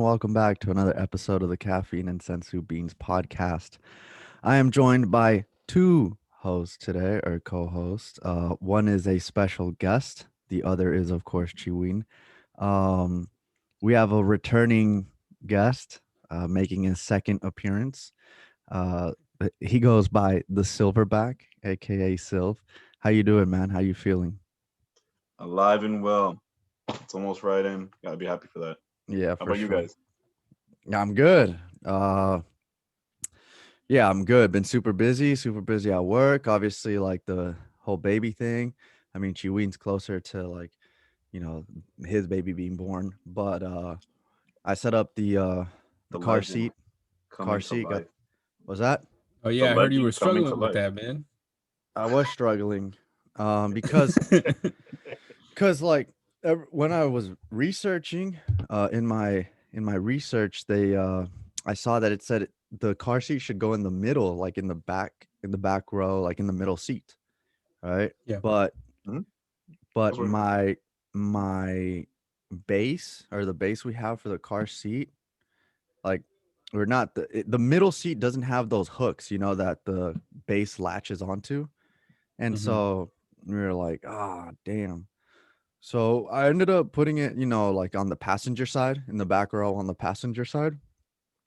welcome back to another episode of the Caffeine and Sensu Beans podcast. I am joined by two hosts today, or co-hosts. One is a special guest. The other is, of course, Chiwin. Um, we have a returning guest making his second appearance. Uh, he goes by the Silverback, aka Silv. How you doing, man? How you feeling? Alive and well. It's almost Friday. Gotta be happy for that. Yeah, How for about you sure. guys? I'm good. Yeah, I'm good. Been super busy at work. Obviously, like the whole baby thing. I mean, Chiwin's closer to like, you know, his baby being born. But I set up the The car legend seat. Car coming to seat got life. was that? Oh The yeah, I heard you were legend coming to struggling with life. that, man. I was struggling. Because like when I was researching in my research, they I saw that it said the car seat should go in the middle, like in the back row, like in the middle seat, right? Yeah. But Hmm? but That's what my base, or the base we have for the car seat, like, or not, the middle seat doesn't have those hooks, that the base latches onto. And Hmm. so we were like, ah, damn. So I ended up putting it, like on the passenger side, in the back row on the passenger side.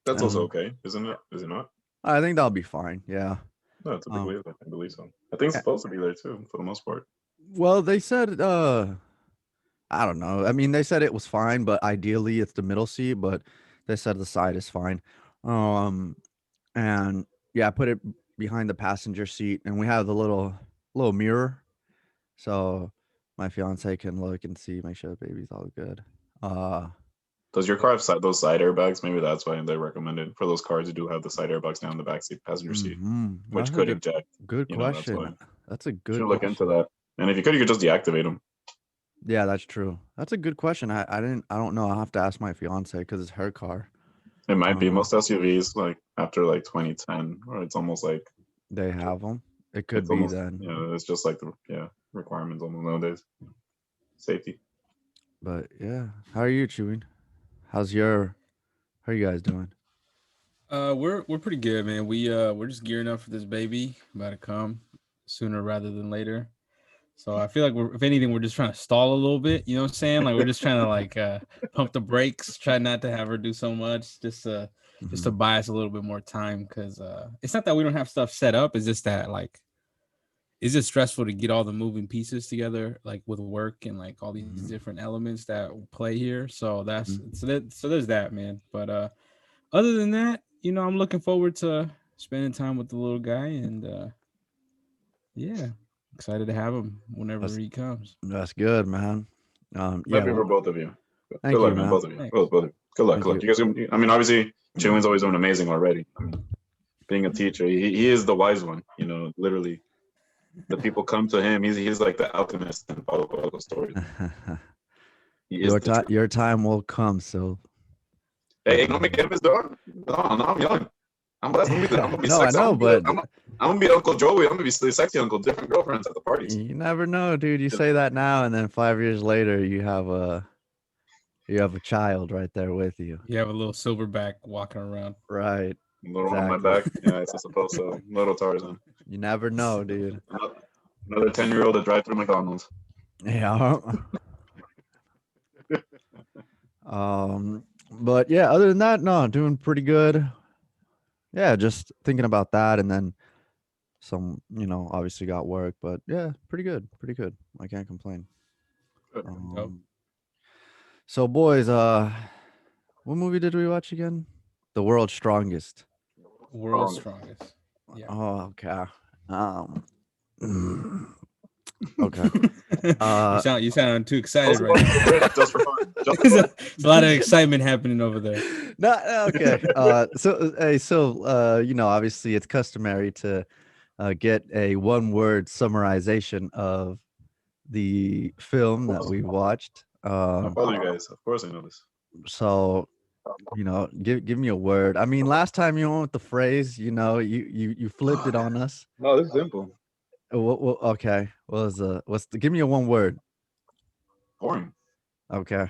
that's also And okay, isn't it? Is it not? I think that'll be fine. Yeah. No, it's a big Um, wave. I believe so. I think it's eh, supposed to be there too, for the most part. well, they said, I don't know. I mean, they said it was fine, but ideally it's the middle seat, but they said the side is fine. Um, and yeah, I put it behind the passenger seat, and we have the little mirror, so my fiance can look and see, make sure the baby's all good. Uh, Does your car have those side airbags? Maybe that's why they recommended for those cars. You do have the side airbags down the back seat, passenger seat, which That's a could good eject. good That's why. question. That's a You good should look into question. that. And if you could just deactivate them. Yeah, that's true. That's a good question. I don't know. I'll have to ask my fiance because it's her car. It might be Uh, most SUVs like after like 2010, or it's almost like they have them. It could it's be almost then, it's just like the requirements almost nowadays. Safety. but yeah. How are you chewing? How's your? How are you guys doing? we're pretty good, man. We're just gearing up for this baby about to come sooner rather than later. So I feel like we're, if anything, we're just trying to stall a little bit. You know what I'm saying? Like we're just trying to pump the brakes, try not to have her do so much, just to Hmm. buy us a little bit more time. Because it's not that we don't have stuff set up. It's just that it's just stressful to get all the moving pieces together, like with work and like all these Hmm. different elements that play here. So Hmm. so there's that, man. But other than that, I'm looking forward to spending time with the little guy, and yeah, excited to have him whenever That's he comes. that's good, man. Yeah. Happy for Well, both of you. Good thank luck, you, man. man. Both of you. Thanks. Both. Good luck. Thank Good luck. you. You guys. I mean, obviously, Chewin's always doing amazing already. I mean, being a teacher, he is the wise one. Literally, the people come to him. He's like the alchemist in Paulo stories. He is Your the time, truth. your time will come. So, Hey, no me quemes, dog. No, I'm young. I'm gonna be no, I sexy. know, but I'm gonna be Uncle Joey. I'm gonna be sexy Uncle. Different girlfriends at the parties. you never know, dude. You say that now, and then 5 years later, you have a child right there with you. You have a little silverback walking around. Right. Little on my Exactly. back. Yeah, it's supposed to. Little Tarzan. You never know, dude. Another 10-year-old to drive through McDonald's. Yeah. But yeah, other than that, no, doing pretty good. Yeah, just thinking about that, and then some, obviously got work, but yeah, pretty good, pretty good. I can't complain. Good. Dope. Um, so boys, what movie did we watch again? The World's Strongest. World's Strong. strongest. Yeah. Oh, okay. Um, okay. you Uh, sound too excited Just for right fun. now. Just for fun. Just for There's fun. a lot of excitement happening over there. no, okay. Obviously it's customary to get a one-word summarization of the film that we watched. I follow you guys. Of course I know this. So give me a word. I mean, last time you went with the phrase, you flipped it on us. No, this is simple. Okay. Give me a one word. Boring. Okay.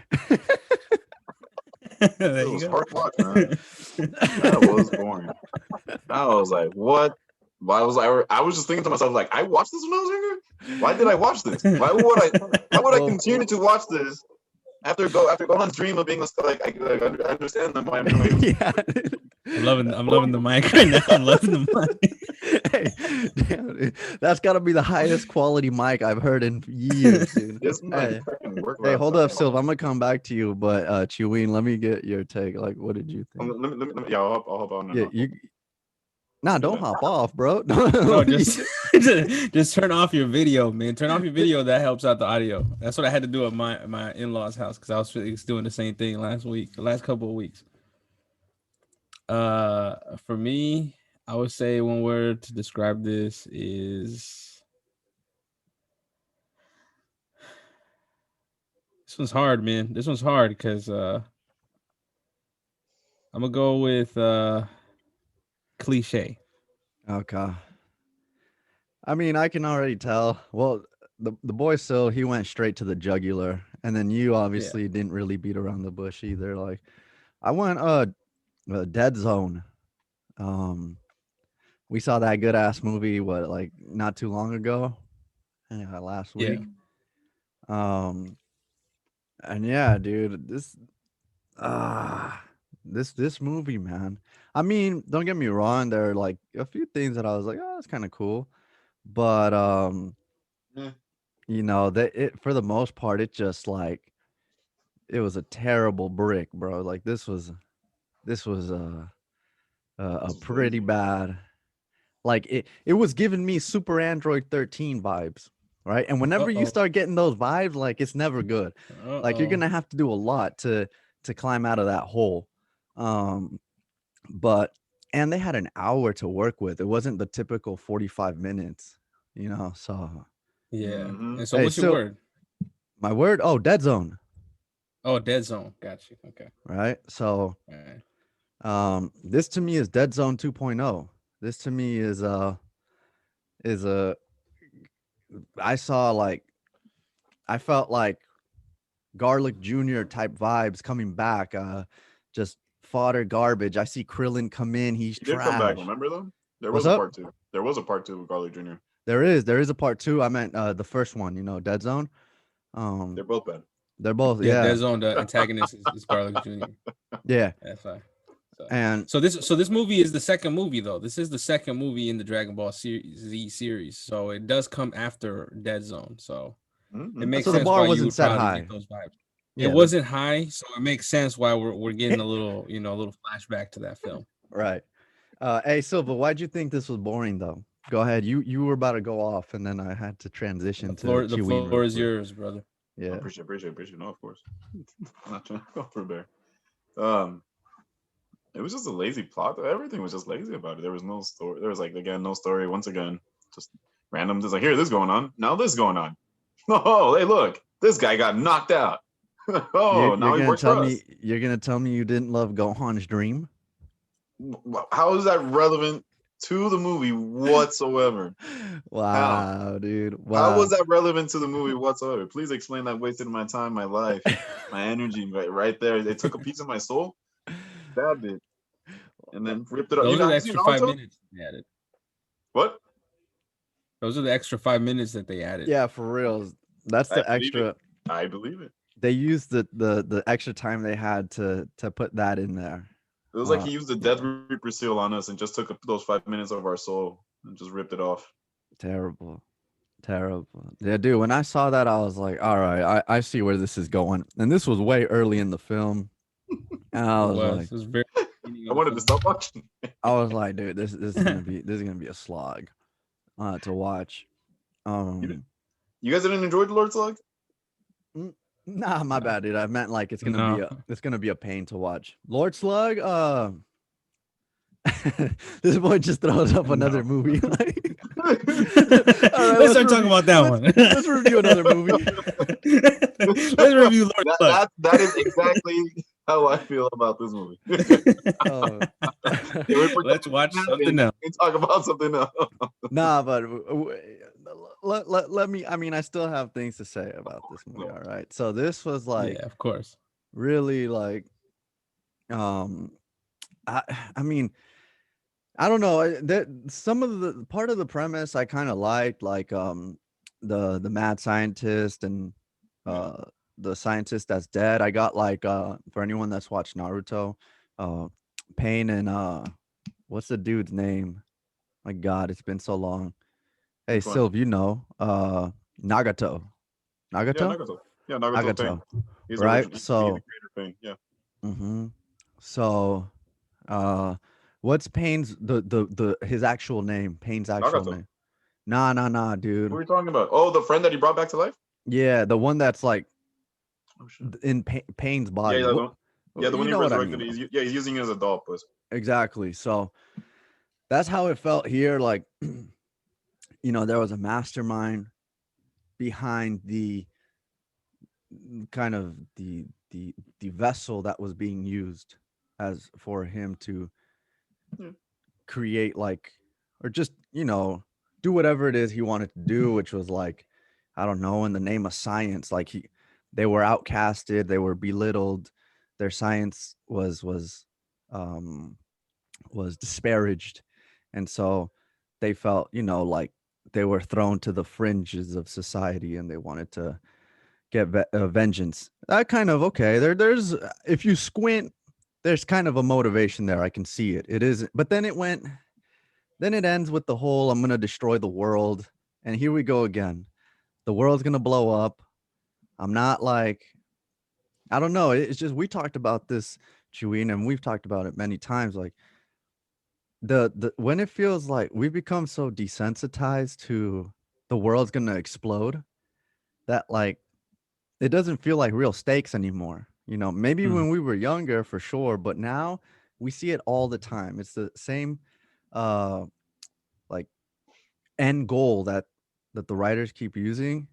There It you was go. hard to watch, man. That was boring. I was like, what? Why was I was just thinking to myself, like, I watched this when I was younger. Why did I watch this? Why would I Well, continue to watch this after Gohan's dream of being like I understand them. Why I'm doing it. yeah. I'm loving the mic right now. I'm loving the mic. Hey, damn, dude, that's got to be the highest quality mic I've heard in years, dude. This might Hey, freaking work. hey, hold up, Silv. I'm gonna come back to you, but Cheween, let me get your take. Like, what did you think? Yeah, I'll hop on. Yeah, you. Nah, don't that. hop off, bro. No, just turn off your video, man. Turn off your video. That helps out the audio. That's what I had to do at my in-laws' house because I was doing the same thing the last couple of weeks. For me, I would say one word to describe this is this one's hard, man. This one's hard because I'm gonna go with cliche. Okay. I mean, I can already tell. Well, the boy still he went straight to the jugular, and then you obviously didn't really beat around the bush either. Like, I went Dead Zone. Um, we saw that good ass movie like not too long ago, last Yeah. week. And yeah, dude, this movie, man. I mean, don't get me wrong, there are like a few things that I was like, oh, that's kind of cool, but Yeah. you know, that it for the most part, it just like it was a terrible brick, bro. Like this was a This was pretty lazy. bad. Like it was giving me Super Android 13 vibes, right? And whenever you start getting those vibes, like it's never good. Like you're gonna have to do a lot to climb out of that hole. But and they had an hour to work with. It wasn't the typical 45 minutes, you know. So Yeah. Mhm. And so, hey, what's your so word? my word, oh, Dead Zone, Oh, dead zone. Got you. Okay. right? So All right. this to me is Dead Zone 2.0. This to me is a I saw like I felt like Garlic Jr. type vibes coming back. Just fodder garbage. I see Krillin come in. He's He did come back. trash. Remember though? There What's was a up? part two. There was a part two with Garlic Jr. There is a part two. I meant the first one. You know, Dead Zone. They're both bad. They're both Yeah, yeah dead zone. The antagonist is Garlic Jr. yeah. That's right. And So this movie is the second movie though. This is the second movie in the Dragon Ball Z series. So it does come after Dead Zone. So it makes so the sense bar why you wasn't would set probably high. get those vibes. Yeah, It wasn't high, so it makes sense why we're getting a little, a little flashback to that film. right. Hey Silva, why'd you think this was boring though? Go ahead. You were about to go off, and then I had to transition to The Cheween floor real is quick. yours, brother. Yeah. Appreciate. No, of course. I'm not trying to go for a bear. It was just a lazy plot. Everything was just lazy about it. There was no story. There was like again no story. Once again, just random. Just like here, this going on. Now this going on. Oh, hey, look, this guy got knocked out. Oh, now he works for us. You're gonna tell me you didn't love Gohan's dream? How is that relevant to the movie whatsoever? Wow, dude. Wow. How was that relevant to the movie whatsoever? Please explain that. Wasted my time, my life, my energy, right there. They took a piece of my soul, stabbed it, and then ripped it up. Those You are the guys, extra 5 minutes they added. What? Those are the extra 5 minutes that they added. Yeah, for real. That's the extra. I believe it. They used the extra time they had to put that in there. It was like he used the Death Reaper seal on us and just took those 5 minutes of our soul and just ripped it off. Terrible. Yeah, dude. When I saw that, I was like, all right, I see where this is going. And this was way early in the film. And I was like, It was very I wanted to stop watching. I was like, dude, this is gonna be a slog to watch. You guys didn't enjoy the Lord Slug? Nah, my bad, dude. I meant like it's gonna be a pain to watch. Lord Slug, this boy just throws up another movie. Like, let's start talking about that one. Let's review another movie. Let's review Lord Slug. That is exactly how I feel about this movie. Let's watch something else. And talk about something else. Nah, but let me. I mean, I still have things to say about this movie. All right, so this was like, yeah, of course, really like Um, I, I mean, I don't know. That some of the part of the premise I kind of liked, like the mad scientist and Yeah. uh the scientist that's dead. I got like for anyone that's watched Naruto, uh Pain and what's the dude's name? My God, it's been so long. Hey, Which one? Sylv, you know, Nagato, Yeah, Nagato, Nagato. Yeah, Nagato's Pain. Nagato, He's right? original. He's the So, creator of Pain. Yeah. mm-hmm. So, uh, what's Pain's the his actual name? Pain's actual Nagato. name? Nah, What dude. are you talking about? Oh, the friend that he brought back to life? Yeah, the one that's like Oh shit. in Pain's Yeah, body. yeah, What? the one You he know what I resurrected. mean, though. He's using it as a doll, but Exactly. So that's how it felt here. Like, there was a mastermind behind the kind of the vessel that was being used as for him to yeah. create like or just do whatever it is he wanted to do, which was like, I don't know, in the name of science. Like they were outcasted, they were belittled, their science um was disparaged, and so they felt like they were thrown to the fringes of society and they wanted to get vengeance. That kind of okay. There's if you squint, there's kind of a motivation there. I can see it. It is, but then it ends with the whole I'm gonna destroy the world, and here we go again. The world's gonna blow up. I'm not like I don't know. It's just we talked about this, Chewin, and we've talked about it many times. Like the when it feels like we've become so desensitized to the world's gonna explode that like it doesn't feel like real stakes anymore. Maybe Mm. when we were younger for sure, but now we see it all the time. It's the same uh like end goal that the writers keep using,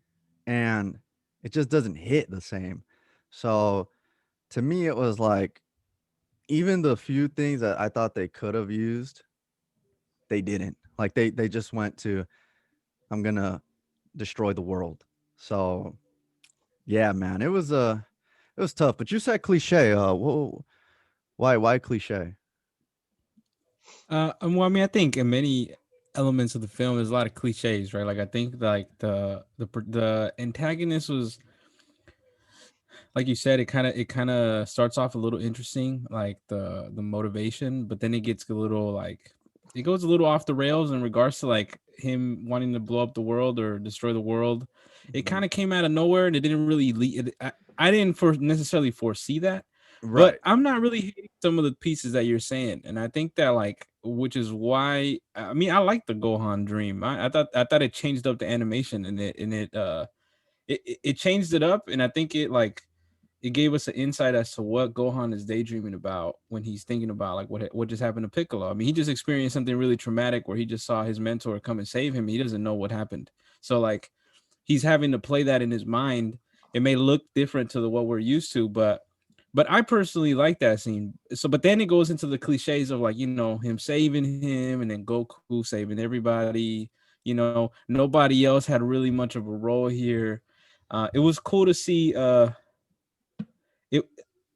and it just doesn't hit the same. So to me it was like even the few things that I thought they could have used, they didn't. Like they just went to I'm going to destroy the world. So yeah, man, it was tough, but you said cliche. Why cliche? Well, I mean, I think in many elements of the film, there's a lot of cliches, right? Like I think like the antagonist was, like you said, it kind of starts off a little interesting, like the motivation, but then it gets a little like it goes a little off the rails in regards to like him wanting to blow up the world or destroy the world. It Mhm. kind of came out of nowhere and it didn't really lead. I didn't necessarily foresee that, but Right. I'm not really hating some of the pieces that you're saying, and I think that like, which is why I mean I like the Gohan dream. I thought it changed up the animation and it changed it up, and I think it like it gave us an insight as to what Gohan is daydreaming about when he's thinking about like what just happened to Piccolo. I mean, he just experienced something really traumatic where he just saw his mentor come and save him. He doesn't know what happened, so like he's having to play that in his mind. It may look different to what we're used to, but I personally like that scene. So, but then it goes into the cliches of like him saving him and then Goku saving everybody. Nobody else had really much of a role here. It was cool to see. It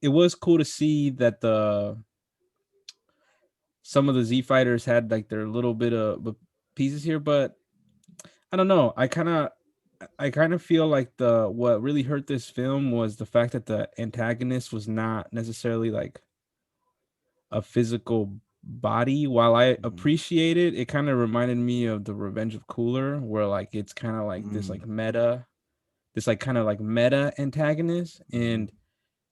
it was cool to see that the some of the Z fighters had like their little bit of pieces here, but I don't know. I kind of feel like the what really hurt this film was the fact that the antagonist was not necessarily like a physical body. While I Mhm. appreciate it, it kind of reminded me of the Revenge of Cooler, where like it's kind of like this Mm. like meta, this like kind of like meta antagonist, Mhm.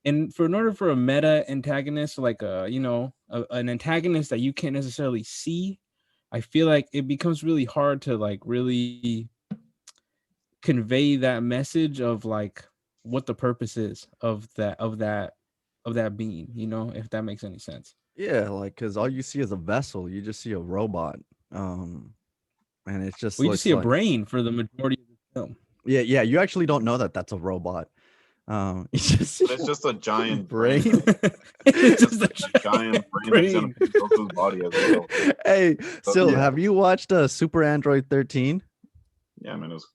and for in order for a meta antagonist, like an antagonist that you can't necessarily see, I feel like it becomes really hard to like really convey that message of like what the purpose is of that being, if that makes any sense. Yeah, like cuz all you see is a vessel. You just see a robot. And it just Well, you just looks see a like brain for the majority of the film. yeah, you actually don't know that that's a robot. You just see But it's just a a giant brain, brain. though. It's It's just just like a a giant giant brain that's gonna brain. fit Goku's body as well. Hey, So Sil, yeah, have you watched Super Android 13? yeah, man. It was,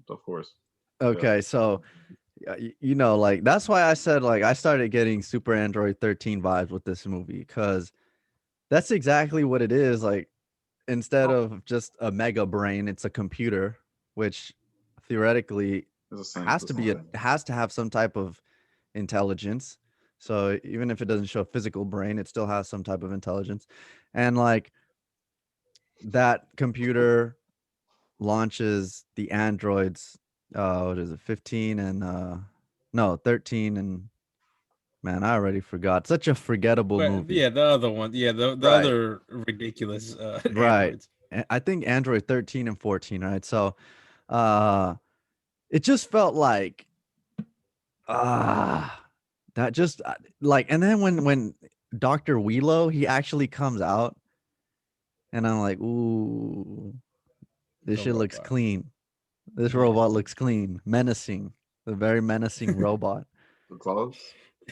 of course, yeah. Okay, so you know, like that's why I said like I started getting Super Android 13 vibes with this movie because that's exactly what it is. Like instead of just a mega brain, it's a computer, which theoretically It's the same. has The to same be thing. has to have some type of intelligence. So even if it doesn't show a physical brain, it still has some type of intelligence. And like that computer launches the androids what is it 15 and no 13 and man I already forgot, such a forgettable But movie. yeah, the other one, yeah, the Right, other ridiculous right. androids. I think Android 13 and 14, right? So uh it just felt like ah that just like, and then when Dr. Wheelo he actually comes out and I'm like, ooh, this The shit looks robot. clean. This Yeah. robot looks clean, menacing, a very menacing robot. The claws.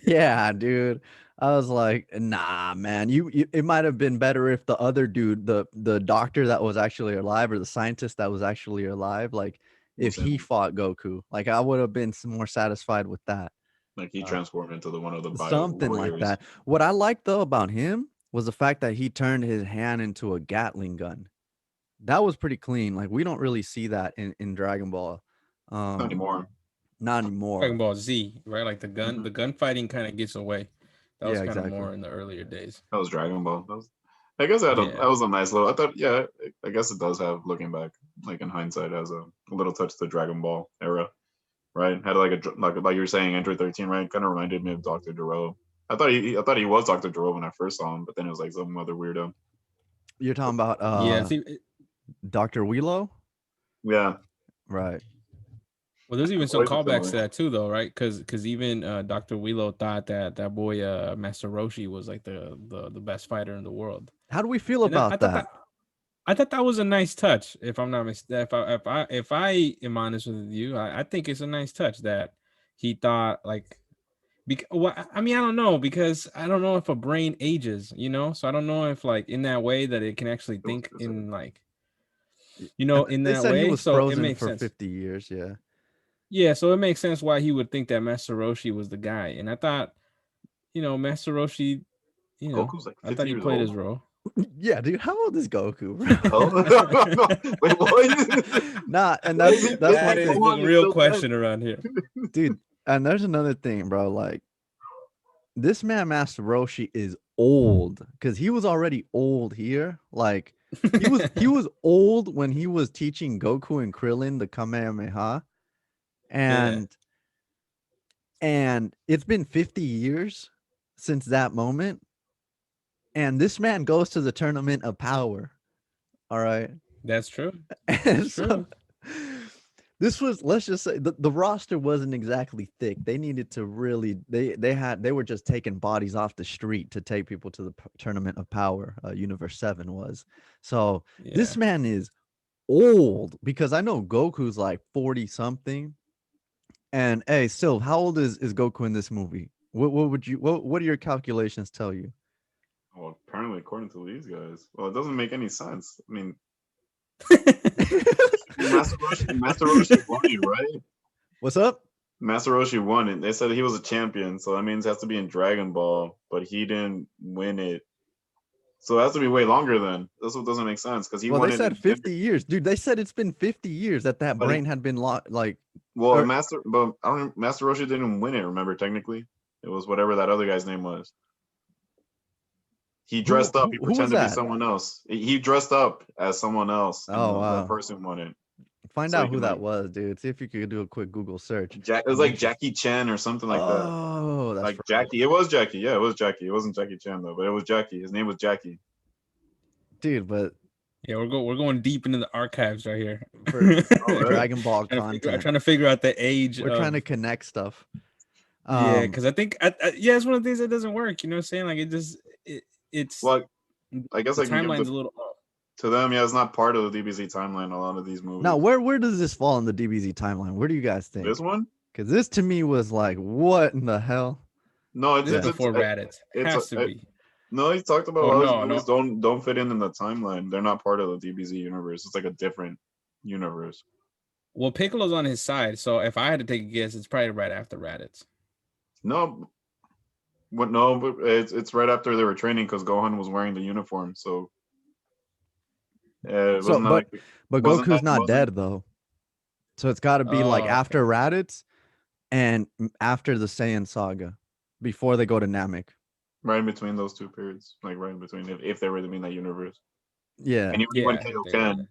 Yeah, dude. I was like, nah, man. You it might have been better if the other dude, the doctor that was actually alive, or the scientist that was actually alive, like if he Insane. fought Goku, like I would have been more satisfied with that. Like he Uh, transformed into the one of the bio Something like warriors. that. What I liked though about him was the fact that he turned his hand into a Gatling gun. That was pretty clean. Like we don't really see that in Dragon Ball. Not Um, anymore. not Dragon anymore. Ball Z, right? Like Hmm. the gunfighting kind of gets away. That was Yeah, kind of exactly. more in the earlier days. That was Dragon Ball. That was, I guess Yeah. that was a nice little. I thought, yeah, I guess it does have, looking back, like in hindsight, has a little touch to the Dragon Ball era, right? Had like like you were saying, Android 13, right? Kind of reminded me of Doctor Gero. I thought he was Doctor Gero when I first saw him, but then it was like some other weirdo. You're talking about Yeah. See, Dr. Wheelo? Yeah, Right. well, there's even some voice is callbacks similar. to that too, though, right? Because even Dr. Wheelo thought that that boy Master Roshi was like the best fighter in the world, How do we feel and about that? I thought that was a nice touch. If I'm not mistaken, if I am honest with you, I think it's a nice touch that he thought like. Well, I mean, I don't know because I don't know if a brain ages, you know. So I don't know if like in that way that it can actually think in like, in They that said he way. was So it frozen makes for sense. 50 years. Yeah. Yeah, so it makes sense why he would think that Master Roshi was the guy. And I thought, Master Roshi, Goku's like I 50 thought he years played old. his role. Yeah, dude. How old is Goku, The hell? No, wait, what? nah, and What do that's you mean that's 50? one That is thing, the Gohan is real still 10. question around here. dude. And there's another thing, bro. Like this man, Master Roshi, is old because he was already old here. Like he was old when he was teaching Goku and Krillin the Kamehameha, Yeah, and it's been 50 years since that moment, and this man goes to the tournament of power. All right. that's true. That's And so true. this was, let's just say the roster wasn't exactly thick. They needed to really they were just taking bodies off the street to take people to the tournament of power. Universe 7 was. So Yeah, this man is old because I know Goku's like 40 something. And hey, still, how old is Goku in this movie? What do your calculations tell you? Well, apparently, according to these guys, well, it doesn't make any sense. I mean, Master Roshi won it, right? What's up? Master Roshi won it. They said he was a champion, so that means it has to be in Dragon Ball, but he didn't win it. So it has to be way longer then. That's what doesn't make sense because he Well, won they it said in 50 years. Dude, they said it's been 50 years that but brain had been like well, or Master Roshi didn't win it. Remember, technically, it was whatever that other guy's name was. He who dressed up. who He who was pretended to be that? someone else. He dressed up as someone else, and Oh the wow. person won it. Find So he out who can that like was, dude. See if you could do a quick Google search. It was I'm like interested. Jackie Chan or something like that. Oh, that's Like right. Jackie. It was Jackie. Yeah, it was Jackie. It wasn't Jackie Chan though, but it was Jackie. His name was Jackie. Dude, but yeah, we're going deep into the archives right here. for All right. Dragon Ball content, trying to figure out the age we're trying to of. connect stuff. Yeah, Um, because I think yeah, it's one of the things that doesn't work. You know what I'm saying? Like it's Well, I guess the I can give timeline's a little off. to them. Yeah, it's not part of the DBZ timeline. A lot of these now movies. where does this fall in the DBZ timeline? Where do you guys think? This one? Because this to me was like, what in the hell? No, This is Yeah. before Raditz. it's Has to be. no. He talked about Oh a lot of these no, movies no. don't fit in the timeline. They're not part of the DBZ universe. It's like a different universe. Well, Piccolo's on his side, so if I had to take a guess, it's probably right after Raditz. No, but it's right after they were training because Gohan was wearing the uniform. So it So, wasn't that like but wasn't Goku's that not wasn't dead though. So it's got to be like Oh, after okay. Raditz and after the Saiyan saga, before they go to Namek. right in between those two periods, like right in between, if they really mean that universe. Yeah, And even when Yeah, Kaioken, and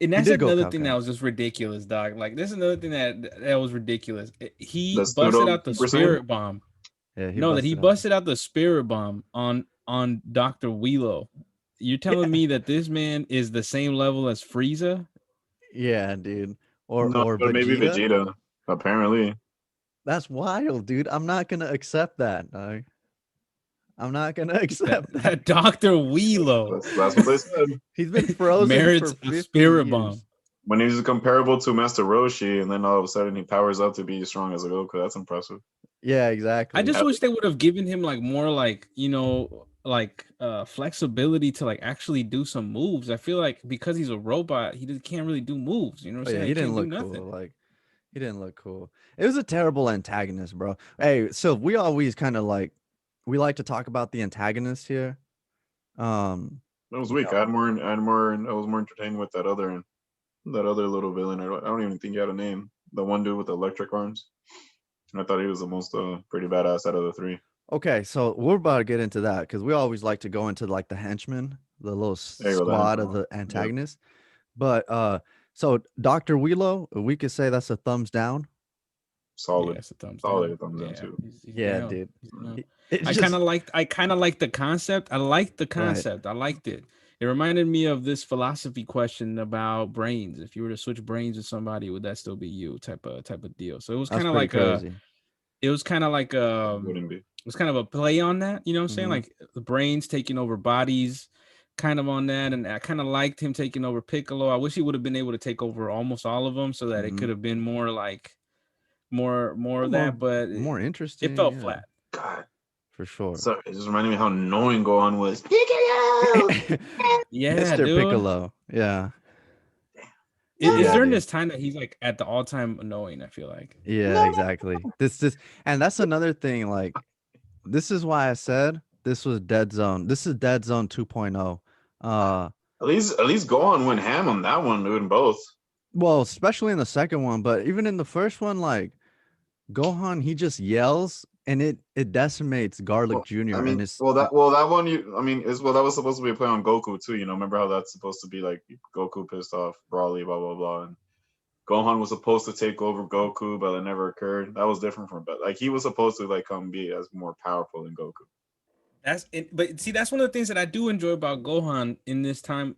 he that's did go another thing that Kaioken. was just ridiculous, dog. Like, this is another thing that was ridiculous. He the busted pseudo out the Super Saiyan. spirit bomb. Yeah, he No, that he busted out. busted out the spirit bomb on Dr. Wheelo. You're Yeah, telling me that this man is the same level as Frieza? yeah, dude. No, Or but maybe Vegeta. Vegeta. Apparently, That's wild, dude. I'm not gonna accept that. Dog. I'm not gonna That accept that. that Dr. Wheelo that's what they said. He's been frozen merits for a 50 spirit bomb. years. When he's comparable to Master Roshi, and then all of a sudden he powers up to be as strong as a Goku. That's impressive. Yeah, I exactly. just wish they would have given him like more like, like flexibility to like actually do some moves. I feel like because he's a robot, he just can't really do moves. You know what Oh I'm yeah, saying? he He didn't can't do look nothing. cool. Like he didn't look cool. It was a terrible antagonist, bro. Hey, so we always kind of like we like to talk about the antagonist here. It was You weak. know, I was more entertained with that other little villain. I don't even think he had a name. The one dude with the electric arms. I thought he was the most pretty badass out of the three. okay, so we're about to get into that because we always like to go into like the henchmen, the little There you go, the squad handsome of one. the Yep, antagonist. But so Dr. Wheelo, we could say that's a thumbs down. Yeah, solid, it's a thumbs down. solid thumbs down Yeah, too. he's Yeah, down. dude. He's down. It I kind just of liked the concept. I liked the right. concept. I liked it. It reminded me of this philosophy question about brains. If you were to switch brains with somebody, would that still be you? Type of deal. So That's pretty crazy. it was kind of like Wouldn't be. it was kind of a play on that, you know what I'm saying? Hmm. Like the brains taking over bodies, kind of on that. And I kind of liked him taking over Piccolo. I wish he would have been able to take over almost all of them so that it Hmm. could have been more like more of More that, but more it interesting, felt yeah, flat. God, for sure. so it just reminded me how annoying Gohan was. Piccolo! Yeah, Mr. dude. Piccolo. Yeah. It's Yeah, during dude. this time that he's like at the all-time annoying, I feel like. Yeah, exactly. This and that's another thing like this is why I said this was Dead Zone. This is Dead Zone 2.0. Uh At least Gohan went ham on that one, dude. In both. well, especially in the second one, but even in the first one like Gohan he just yells and it decimates Garlic Well, I Jr. and mean, it's that one that was supposed to be a play on Goku too. Remember how that's supposed to be like Goku pissed off Broly, blah blah blah, and Gohan was supposed to take over Goku, but it never occurred. That was different from, but like he was supposed to like come be as more powerful than Goku. That's it, but see, that's one of the things that I do enjoy about Gohan in this time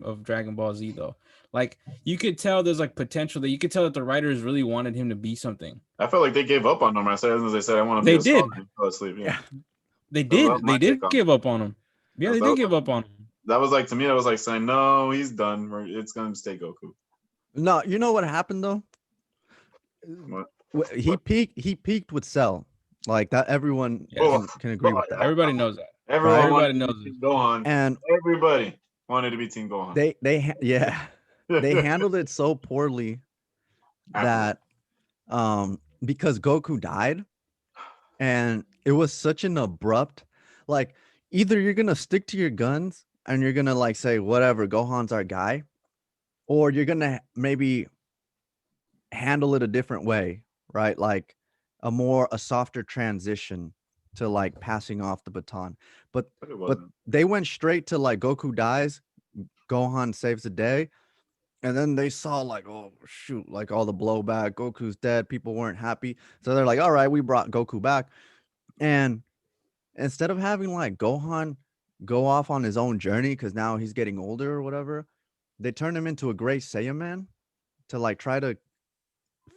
of Dragon Ball Z though. Like you could tell there's like potential that you could tell that the writers really wanted him to be something. I felt like they gave up on him. I said, as they said, I want to be They a star, did. and fell asleep. Yeah, yeah. that was my They take did on it. give up on him. Yeah, they did give up on him. That was like to me. That was like saying, no, he's done. It's gonna stay Goku. No, you know what happened though? What? He peaked with Cell. Like that everyone Yes. can agree with that. Everybody knows that. Everyone Right? Everybody wanted to knows be this. Team Gohan. And Everybody wanted to be Team Gohan. yeah, they handled it so poorly Afterwards. that because Goku died and it was such an abrupt like either you're going to stick to your guns and you're going to like say whatever Gohan's our guy or you're going to maybe handle it a different way, right? Like a softer transition to like passing off the baton. But But it but wasn't. they went straight to like Goku dies, Gohan saves the day. And then they saw like, oh shoot, like all the blowback, Goku's dead, people weren't happy. So they're like, all right, we brought Goku back. And instead of having like Gohan go off on his own journey because now he's getting older or whatever, they turned him into a gray Saiyaman to like try to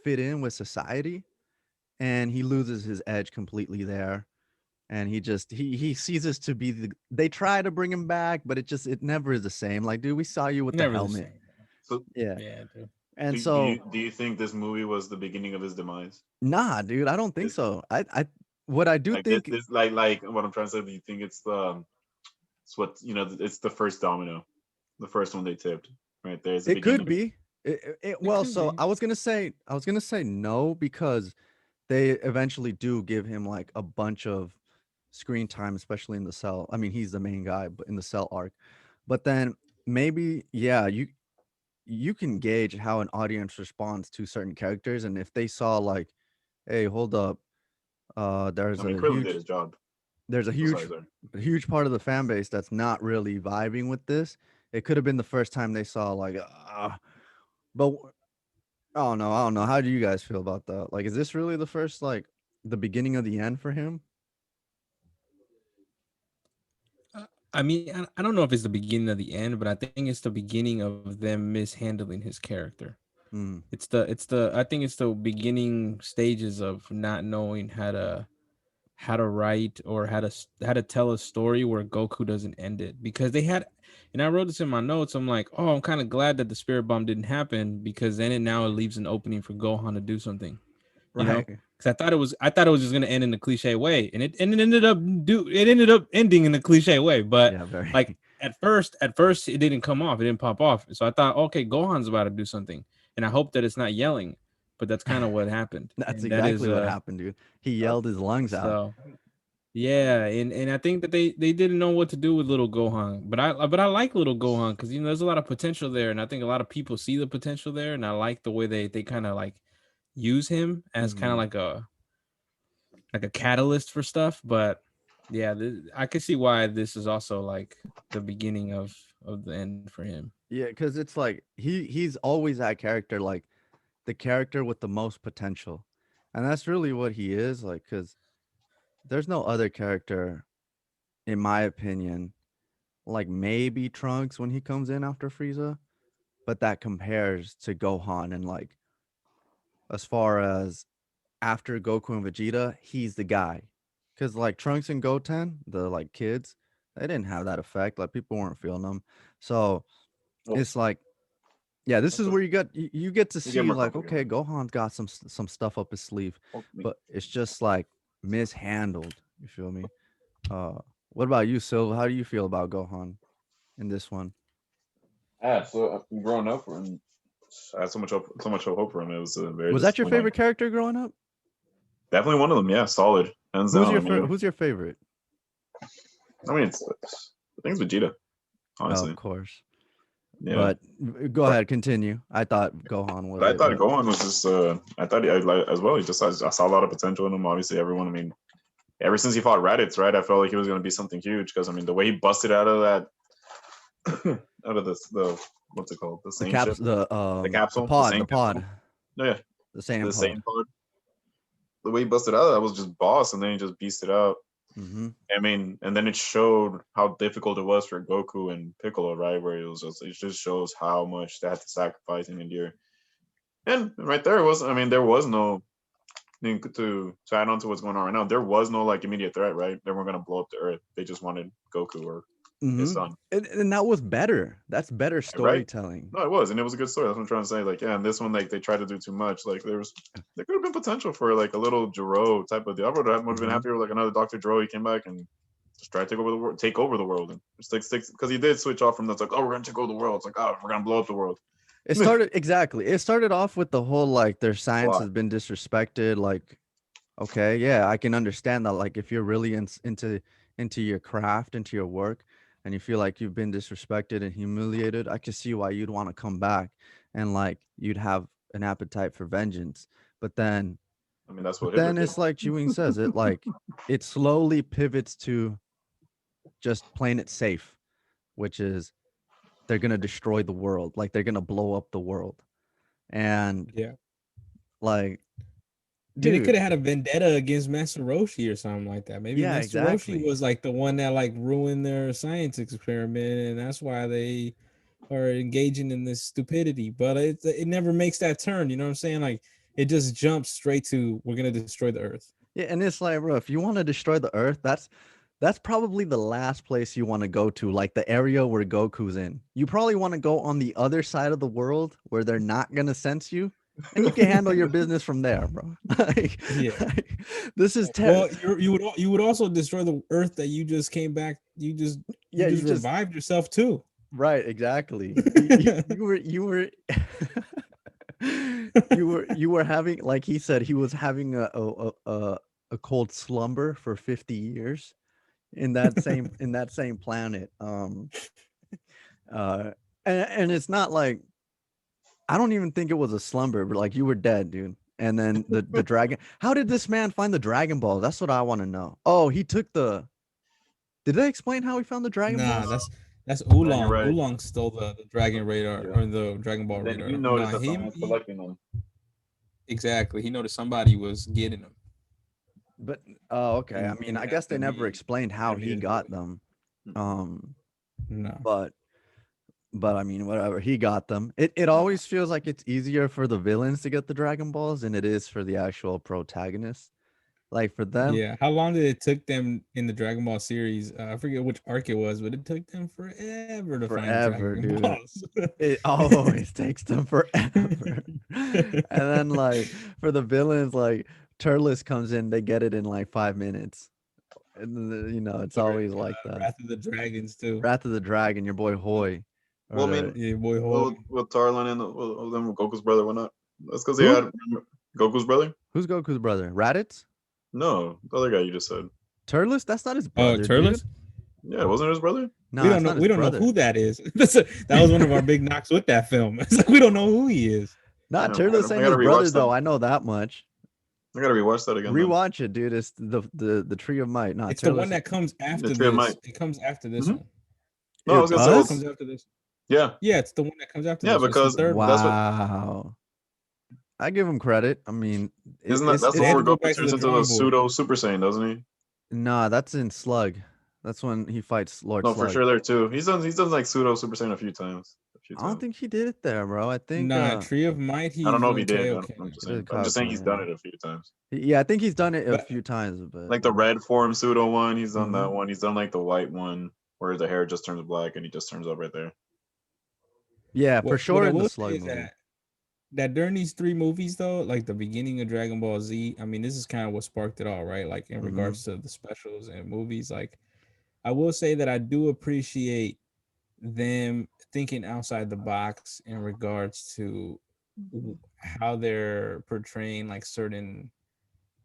fit in with society. And he loses his edge completely there. And he ceases to be they try to bring him back, but it never is the same. Like, dude, we saw you with the Never the helmet. same. So Yeah. Yeah, dude. And do you think this movie was the beginning of his demise? nah, dude, I don't think This, so. I what I do like this, think this like what I'm trying to say. Do you think it's what it's the first domino, the first one they tipped right there? It's the it could beginning. be. It Well, could so be. I was gonna say no because they eventually do give him like a bunch of screen time, especially in the cell. I mean, he's the main guy, but in the cell arc. But then maybe, yeah, you can gauge how an audience responds to certain characters, and if they saw like, hey, hold up, I mean, clearly did his job. there's So sorry, sorry. a huge part of the fan base that's not really vibing with this. It could have been the first time they saw like, but I don't know. How do you guys feel about that? Like, is this really the first like the beginning of the end for him? I mean, I don't know if it's the beginning of the end, but I think it's the beginning of them mishandling his character. Mm, I think it's the beginning stages of not knowing how to write or how to tell a story where Goku doesn't end it, because they had, and I wrote this in my notes. I'm like, oh, I'm kind of glad that the spirit bomb didn't happen, because then it leaves an opening for Gohan to do something, you know. right. Because I thought it was just gonna end in the cliche way, and it ended up ending in the cliche way. But Yeah, like very. at first it didn't come off, it didn't pop off. So I thought, okay, Gohan's about to do something, and I hope that it's not yelling. But that's kind of what happened, That's and that is exactly what happened, dude. He yelled his lungs out. so yeah, and I think that they didn't know what to do with little Gohan, but I like little Gohan because there's a lot of potential there, and I think a lot of people see the potential there, and I like the way they kind of like use him as kind of Mhm. like a catalyst for stuff. But yeah, I can see why this is also like the beginning of the end for him. Yeah, because it's like he's always that character, like the character with the most potential, and that's really what he is. Like, because there's no other character, in my opinion, like maybe Trunks when he comes in after Frieza, but that compares to Gohan. And like as far as after Goku and Vegeta, he's the guy. Because like Trunks and Goten, the like kids, they didn't have that effect. Like people weren't feeling them. So Oh, it's like, yeah, this that's is a, where you get to you get see more like, complicated. okay, Gohan's got some stuff up his sleeve, Oh, me. but it's just like mishandled. You feel me? Uh, what about you, Silva? How do you feel about Gohan in this one? Yeah, so growing up, and I had so much hope for him. It was very Was that your disappointing. favorite character growing up? Definitely one of them. Yeah, solid, hands down. I mean, Who's your favorite? I think it's Vegeta. Oh, Honestly, of course. yeah. But go ahead, continue. I thought Gohan was But I it, thought but Gohan was just. I thought I like as well. He just I saw a lot of potential in him. Obviously, everyone. I mean, ever since he fought Raditz, right? I felt like he was going to be something huge because I mean, the way he busted out of that, out of this the what's it called, the the same caps, ship, the the capsule, the pod, same capsule. No, yeah, the same the pod. same pod. The way he busted out, that was just boss, and then he just beasted out. Mm-hmm. I mean, and then it showed how difficult it was for Goku and Piccolo, right? Where it just shows how much they had to sacrifice and endure. And right there was, I mean, there was no to add on to what's going on right now. There was no like immediate threat, right? They weren't gonna blow up the Earth. They just wanted Goku or his Mm-hmm. son, And that was better. That's better right? storytelling. No, it was, and it was a good story. That's what I'm trying to say. Like, yeah, and this one, like, they tried to do too much. Like, there could have been potential for like a little Jiro type of deal. I would have been Mm-hmm. happier with like another Doctor Jiro. He came back and just try to take over the world, and just like sticks because he did switch off from that's like, oh, we're gonna take over the world. It's like, oh, we're gonna blow up the world. It started exactly. It started off with the whole like their A science lot. has been disrespected. Like, okay, yeah, I can understand that. Like, if you're really into your craft, into your work, and you feel like you've been disrespected and humiliated, I can see why you'd want to come back and like you'd have an appetite for vengeance. But then, I mean, that's but what Hitler then did. it's like Chewing says, it slowly pivots to just playing it safe, which is they're gonna destroy the world, like they're gonna blow up the world, and Yeah. like, Yeah, they could dude, have had a vendetta against Master Roshi or something like that. Maybe yeah, Master Roshi exactly. was like the one that like ruined their science experiment, and that's why they are engaging in this stupidity. But it never makes that turn. You know what I'm saying? Like it just jumps straight to we're gonna destroy the Earth. Yeah, and it's like, bro, if you want to destroy the Earth, that's probably the last place you want to go to, like the area where Goku's in. You probably want to go on the other side of the world where they're not gonna sense you, and you can handle your business from there, bro. Yeah. This is Well, you would also destroy the Earth that you just came back. You yeah, you just just revived yourself too. Right, exactly. You were you were having, like he said, he was having a cold slumber for 50 years in that same planet. Uh and it's not like, I don't even think it was a slumber, but like you were dead, dude. And then the dragon. How did this man find the Dragon Ball? That's what I want to know. Oh, he took the. Did they explain how he found the Dragon Nah, Balls? that's Yeah, you're Oolong. right. Oolong stole the Dragon Radar Yeah. or the Dragon Ball And then he Radar. noticed Nah, that someone was he collecting them. exactly. He noticed somebody was getting him, But oh, okay. I mean, and I that's guess they when never he explained how wanted me he to do got it. them. Mm-mm. Um, No. but I mean, whatever, he got them. It always feels like it's easier for the villains to get the Dragon Balls than it is for the actual protagonists. Like for them, Yeah. How long did it took them in the Dragon Ball series? I forget which arc it was, but it took them forever to find the forever, Dragon dude. Balls. It always takes them forever. And then like for the villains, like Turles comes in, they get it in like 5 minutes. And it's Or always like that. Wrath of the Dragons too. Wrath of the Dragon, your boy Hoy. Well, I Or mean, Yeah, boy, well, hold. with Tarlin and them Goku's brother, why not? That's because he who? had Goku's brother. Who's Goku's brother? Raditz? No, the other guy you just said. Turles? That's not his Oh, brother, dude. Turles. Yeah, wasn't it his brother? No, it's not his We don't know brother. who that is. That was one of our big knocks with that film. It's like we don't know who he is. Not Damn, Turles I ain't gotta his brother rewatch that. though. I know that much. I gotta rewatch that again then. Rewatch it, dude. It's the Tree of Might. Not It's the one Turles. that comes The after Tree of this. Might. It comes after this Mhm. one. No, I It was gonna say, It well, does? comes after this. yeah, Yeah, it's the one that comes after yeah, this. It's the because third one. that's what Wow. I give him credit. I mean, isn't that that's They had before to go Goku back to turns the into a drawing board. pseudo Super Saiyan, doesn't he? nah, that's in Slug. That's when he fights Lord No, for Slug. sure there too. He's done like pseudo Super Saiyan a few times. A few I don't times. think he did it there, bro. I think Nah, Tree of Might. I don't He's know if he did. Kaioken. Just he did saying. I'm just saying he's Kaioken, done yeah. it a few times. Yeah, I think he's done it a But few times, but Like the red form pseudo one, he's done that Mhm. one. He's done like the white one where the hair just turns black and he just turns up right there. yeah, for what sure I in the will say Slug is movie. that during these three movies though, like the beginning of Dragon Ball Z, I mean, this is kind of what sparked it all, right? Like in Mhm. regards to the specials and movies, like I will say that I do appreciate them thinking outside the box in regards to how they're portraying like certain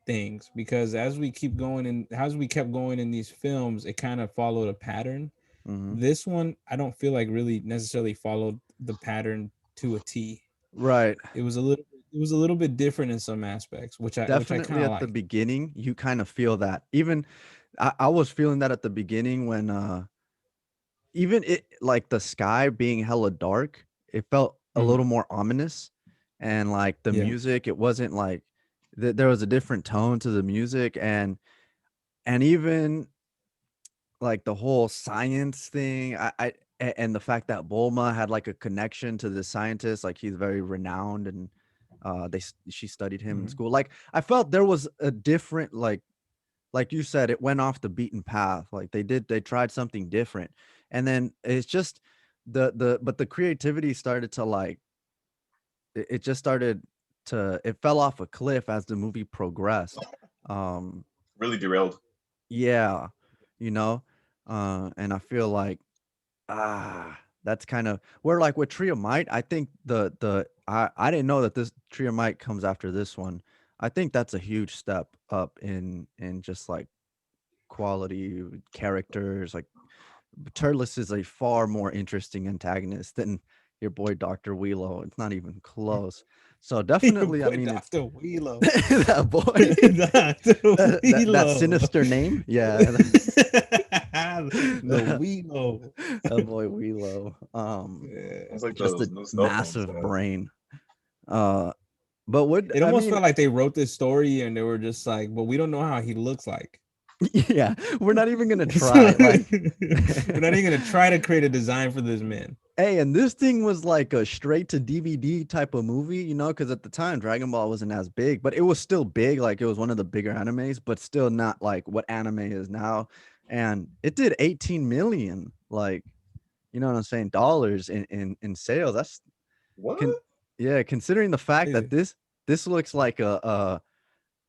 things, because as we kept going in these films, it kind of followed a pattern. Mhm. This one I don't feel like really necessarily followed the pattern to a T. Right. It was a little bit different in some aspects, which I kind Definitely of at the like. beginning, you kind of feel that. Even I was feeling that at the beginning when even it like the sky being hella dark, it felt a Mhm. little more ominous. And like the Yeah. music, it wasn't like there was a different tone to the music. And even like the whole science thing, and the fact that Bulma had like a connection to the scientist, like he's very renowned, and she studied him in Mhm. school. Like I felt there was a different, like you said, it went off the beaten path. Like they tried something different. And then it's just but the creativity started to like it just started to it fell off a cliff as the movie progressed. Um Really derailed. yeah, you know. And I feel like that's kind of where, like with Trio Might, I think I didn't know that this Trio Might comes after this one. I think that's a huge step up in just like quality characters. Like Turles is a far more interesting antagonist than your boy Dr. Wheelo. It's not even close. So Your definitely, I boy mean, it's Dr. Wheelo. that boy, Dr. that Wheelo. sinister name. Yeah, The Wheelo. that boy Wheelo. Yeah. It's like Just those a new cell phones. massive brain. Uh, but what It I almost mean, felt like they wrote this story and they were just like, but we don't know how he looks like. yeah, we're not even gonna So, try. Like, we're not even gonna try to create a design for this man. hey, and this thing was like a straight to DVD type of movie, because at the time Dragon Ball wasn't as big, but it was still big. Like it was one of the bigger animes, but still not like what anime is now. And it did 18 million, like, you know what I'm saying, dollars in sales. That's What? con- yeah, considering the fact that Crazy. this looks like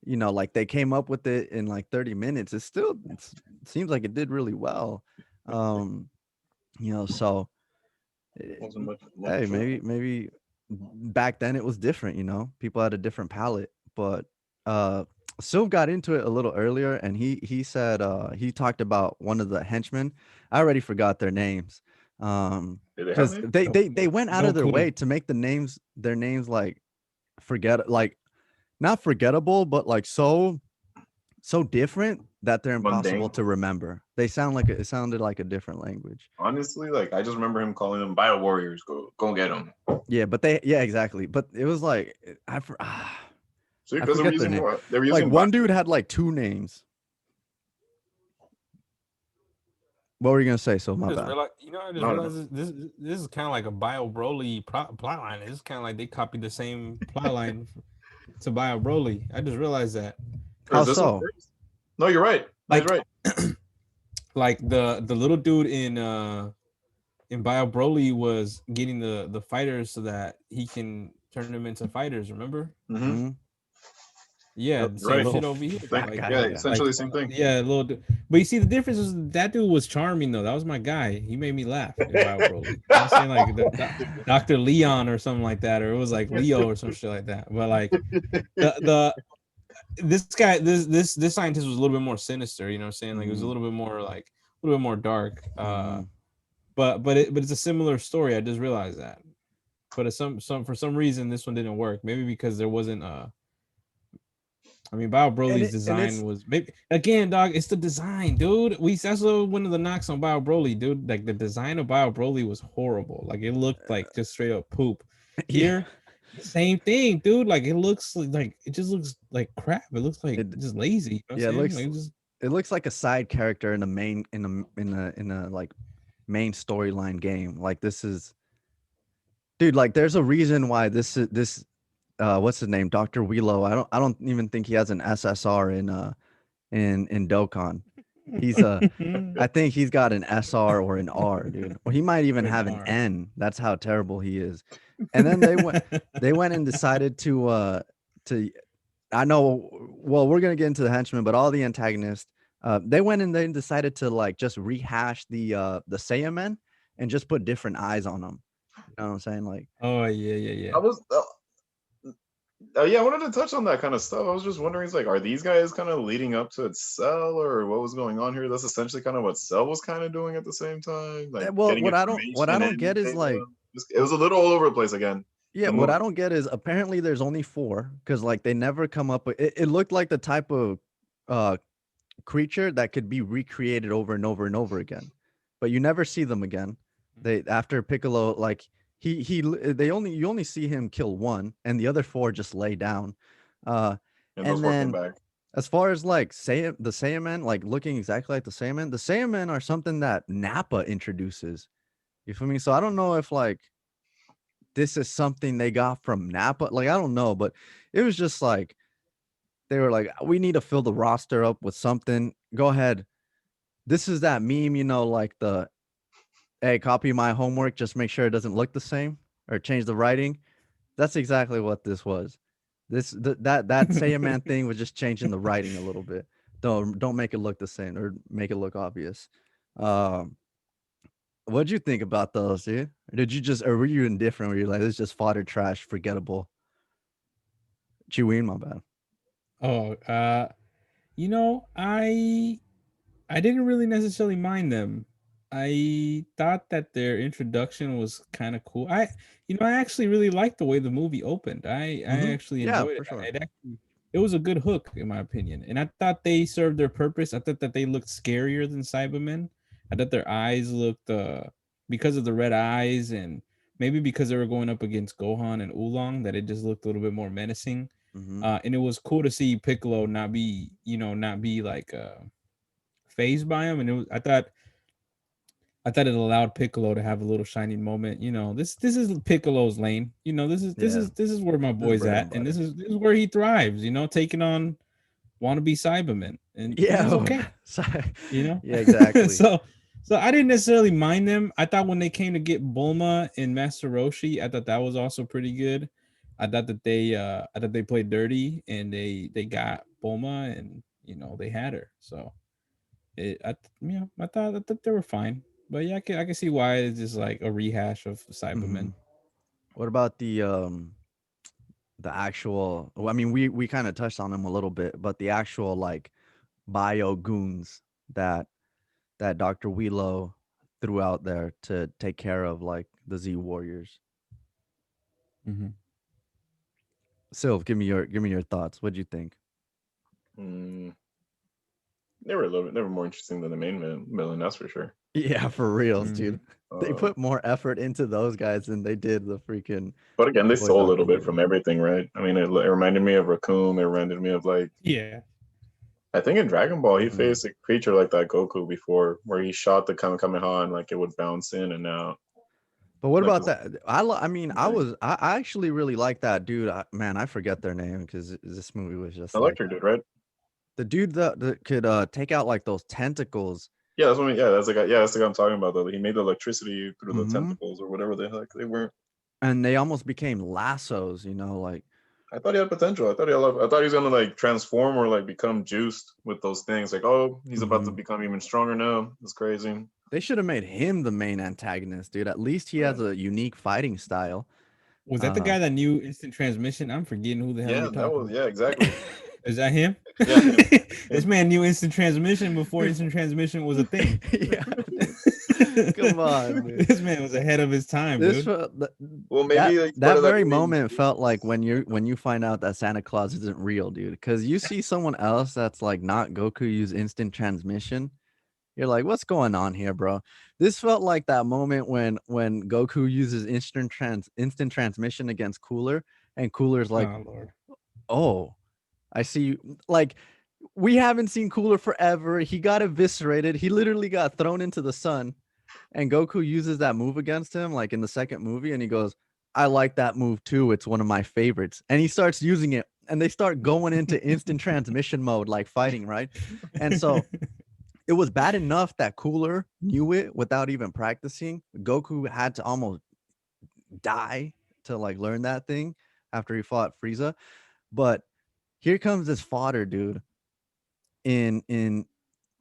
like they came up with it in like 30 minutes. It seems like it did really well. Um, so Wasn't much Hey, for that. maybe back then it was different, you know. People had a different palette, but Sylv got into it a little earlier, and he said he talked about one of the henchmen. I already forgot their names, Did they have because names? they went out No of their clue. way to make their names like like not forgettable, but like so different that they're impossible Mundane. to remember. They sound like it sounded like a different language. Honestly, like I just remember him calling them Bio Warriors. Go get them. Yeah, but yeah, exactly. But it was like See, I because forget their name. they were Like using one dude had like two names. What were you gonna say? So I my just bad. realized, I just no, no. realized this is kind of like a Bio Broly plot line. It's kind of like they copied the same plot line to Bio Broly. I just realized that. Or How is this one so? first? No, you're right. No, he's Like, right. like the little dude in Bio Broly was getting the fighters so that he can turn them into fighters. Remember? Mm-hmm. Hmm. Yeah, Yep, the you're same right. Little shit over here. Same, fat Like, guy. yeah, Yeah. like essentially the same thing. yeah, but you see the difference is that dude was charming though. That was my guy. He made me laugh in Bio Broly. You know what I'm saying, like Dr. Leon or something like that, or it was like Leo or some shit like that. But like the this guy, this scientist was a little bit more sinister. You know what I'm saying? Like it was a Hmm. little bit more like a little bit more dark. Hmm. But it's a similar story. I just realized that. But it's some for some reason this one didn't work. Maybe because there wasn't I mean, Bio Broly's And design it's was maybe again, dog. It's the design, dude. That's one of the knocks on Bio Broly, dude. Like the design of Bio Broly was horrible. Like it looked like just straight up poop. yeah. Here, same thing, dude. Like it looks like it just looks like crap. It looks like It just lazy. You know what I'm yeah, saying? Like just it looks like a side character in a main in a like main storyline game. Like this is dude, like there's a reason why this what's his name? Dr. Wheelo. I don't even think he has an SSR in Dokkan. He's I think he's got an SR or an R, dude. Or he might even an have an R. N. That's how terrible he is. And then they went and decided to I know well, we're gonna get into the henchmen, but all the antagonists, they went and they decided to like just rehash the Saiyamen and just put different eyes on them. You know what I'm saying? Like Oh yeah. I was, yeah, I wanted to touch on that kind of stuff. I was just wondering, it's like, are these guys kind of leading up to Cell, or what was going on here? That's essentially kind of what Cell was kind of doing at the same time, like well, getting what I information don't and get is data. like It was a little all over the place again. yeah, The what I movie. don't get is apparently there's only four because like they never come up with it looked like the type of uh creature that could be recreated over and over and over again, but you never see them again. They after Piccolo, like they only you only see him kill one, and the other four just lay down. Uh, And those and four came then back. as far as like say the Saiyaman, like looking exactly like the Saiyaman are something that Nappa introduces. You feel me? So I don't know if like this is something they got from Nappa. Like I don't know, but it was just like they were like, we need to fill the roster up with something. Go ahead. This is that meme, you know, like the hey, copy my homework, just make sure it doesn't look the same or change the writing. That's exactly what this was. That say a man thing was just changing the writing a little bit. Don't make it look the same or make it look obvious. Um, what'd you think about those, dude? Or did you just or were you indifferent? Were you like, it's just fodder trash, forgettable? Chewing, my bad. Oh, you know, I didn't really necessarily mind them. I thought that their introduction was kind of cool. I actually really liked the way the movie opened. I Mm-hmm. actually Yeah, enjoyed for it. sure. It was a good hook in my opinion, and I thought they served their purpose. I thought that they looked scarier than Cybermen. I thought their eyes looked because of the red eyes and maybe because they were going up against Gohan and Oolong that it just looked a little bit more menacing. Mm-hmm. And it was cool to see Piccolo not be like phased by him, and I thought it allowed Piccolo to have a little shining moment. This is Piccolo's lane. Yeah, This is where my this is boy's bread at, and and butter. this is where he thrives. Taking on wannabe Cybermen, and that's Yeah, okay. sorry. You Yeah, exactly. so I didn't necessarily mind them. I thought when they came to get Bulma and Master Roshi, I thought that was also pretty good. I thought they played dirty and they got Bulma and they had her. So I thought they were fine. But yeah, I can see why it's just like a rehash of Mhm. Cybermen. What about the actual? Well, I mean, we kind of touched on them a little bit, but the actual like bio goons that Dr. Wheelo threw out there to take care of like the Z Warriors. Mm-hmm. Sylv, give me your thoughts. What'd you think? Mm, they were a little bit, they were more interesting than the main villain, that's for sure. Yeah, for reals, Mm-hmm. dude. They Um, put more effort into those guys than they did the freaking but again, they boy stole a Dr. little bit Wheelo. from everything, right? I mean, it reminded me of Raccoon. It reminded me of like, Yeah. I think in Dragon Ball, he Mhm. faced a creature like that Goku before, where he shot the Kamehameha and like it would bounce in and out. But what Like, about that? I mean, I actually really like that dude. Man, I forget their name because this movie was just like Electric dude, right? the dude that could take out like those tentacles. Yeah, that's what. Yeah, that's the guy. Yeah, that's the guy I'm talking about. Though he made the electricity through the Hmm. tentacles or whatever the heck they were. And they almost became lassos, like I thought he had potential. I thought he was gonna like transform or like become juiced with those things. Like, oh, he's about to mhm. become even stronger now. It's crazy. They should have made him the main antagonist, dude. At least he has a unique fighting style. Was that the Uh, guy that knew instant transmission? I'm forgetting who the hell Yeah, you're that talking was about. yeah, exactly. Is that him? Yeah, him. This Him. man knew instant transmission before instant transmission was a thing. yeah, dude. Come on, dude. This man was ahead of his time, This dude. felt, Well, that maybe like part that of that very movie. moment felt like when you find out that Santa Claus isn't real, dude. Because you see someone else that's like not Goku use instant transmission. You're like, what's going on here, bro? This felt like that moment when Goku uses instant transmission against Cooler, and Cooler's like, Oh Lord. oh, I see you. Like, we haven't seen Cooler forever. He got eviscerated. He literally got thrown into the sun. And Goku uses that move against him, like in the second movie, and he goes, I like that move too. It's one of my favorites. And he starts using it, and they start going into instant transmission mode, like fighting, right? And so it was bad enough that Cooler knew it without even practicing. Goku had to almost die to like learn that thing after he fought Frieza. But here comes this fodder, dude, in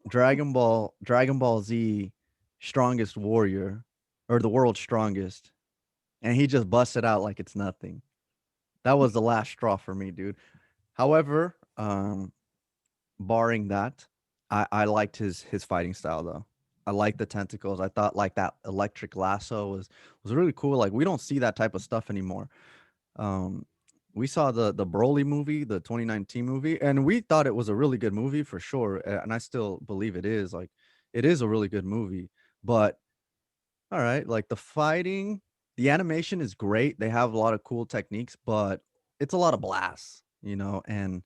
Dragon Ball Z Strongest Warrior or the world's strongest, and he just busts it out like it's nothing. That was the last straw for me, dude. However, barring that, I liked his fighting style though. I like the tentacles. I thought like that electric lasso was really cool. Like we don't see that type of stuff anymore. Um, we saw the Broly movie, the 2019 movie, and we thought it was a really good movie for sure. And I still believe it is. Like it is a really good movie. But all right, like the fighting, the animation is great. They have a lot of cool techniques, but it's a lot of blasts, and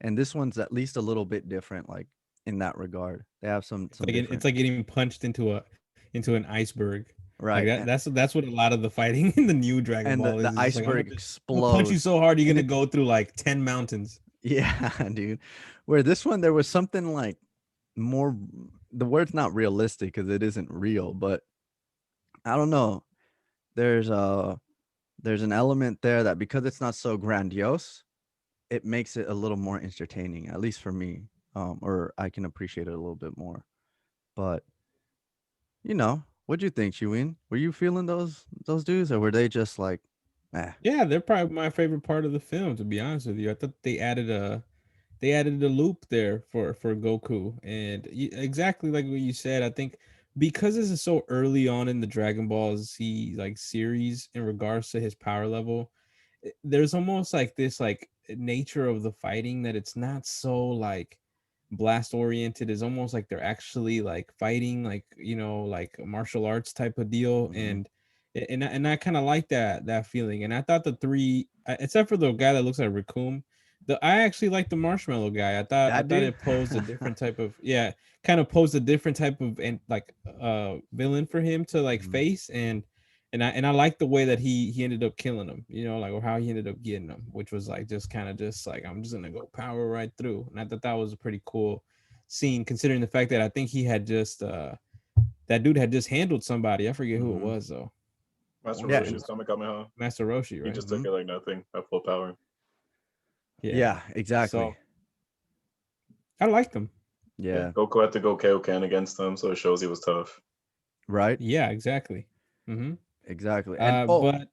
this one's at least a little bit different, like in that regard. They have some It's different, like getting punched into an iceberg. Like right, that's what a lot of the fighting in the new Dragon and Ball the is. It's just like iceberg I'm gonna punch you explodes. so hard you're gonna go through like 10 mountains. Yeah, dude. Where this one there was something like more, the word's not realistic because it isn't real, but I don't know. There's a there's an element there that because it's not so grandiose, it makes it a little more entertaining, at least for me. Or I can appreciate it a little bit more. But what'd you think, Chewin? Were you feeling those dudes, or were they just like, eh? Yeah, they're probably my favorite part of the film, to be honest with you. I thought they added a loop there for Goku, and exactly like what you said. I think because this is so early on in the Dragon Ball Z like series in regards to his power level, there's almost like this like nature of the fighting that it's not so like blast oriented. It's almost like they're actually like fighting like like a martial arts type of deal. Mhm. And I kind of like that feeling. And I thought the three except for the guy that looks like Raccoon, I actually like the marshmallow guy. I That thought dude? it posed a different type of kind of posed a different type of and like villain for him to like Mhm. face. And I like the way that he ended up killing him, like, or how he ended up getting him, which was like just kind of just like, I'm just gonna go power right through. And I thought that was a pretty cool scene, considering the fact that I think he had just that dude had just handled somebody. I forget who it Mhm. was though. I Master want to Yeah. say it Roshi's was Kamehameha. Master Roshi, He right? just took Mhm. it like nothing at full power. Yeah. Yeah, exactly. So I liked him. Yeah, Yeah. Goku had to go Kaioken against him, so it shows he was tough. right? Yeah, exactly. Exactly. And But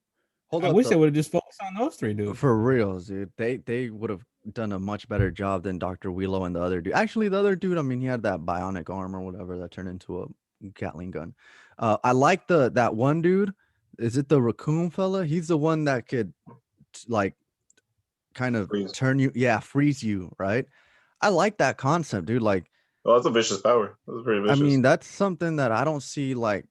hold I up wish they though. would have just focused on those three, dude. For reals, dude. They would have done a much better job than Dr. Wheelo and the other dude. Actually, the other dude, I mean, he had that bionic arm or whatever that turned into a Gatling gun. I like that one dude. Is it the raccoon fella? He's the one that could like kind of Freeze. turn you, yeah, freeze you, right? I like that concept, dude. Like, Oh, that's a vicious power. That's pretty I vicious. mean, that's something that I don't see like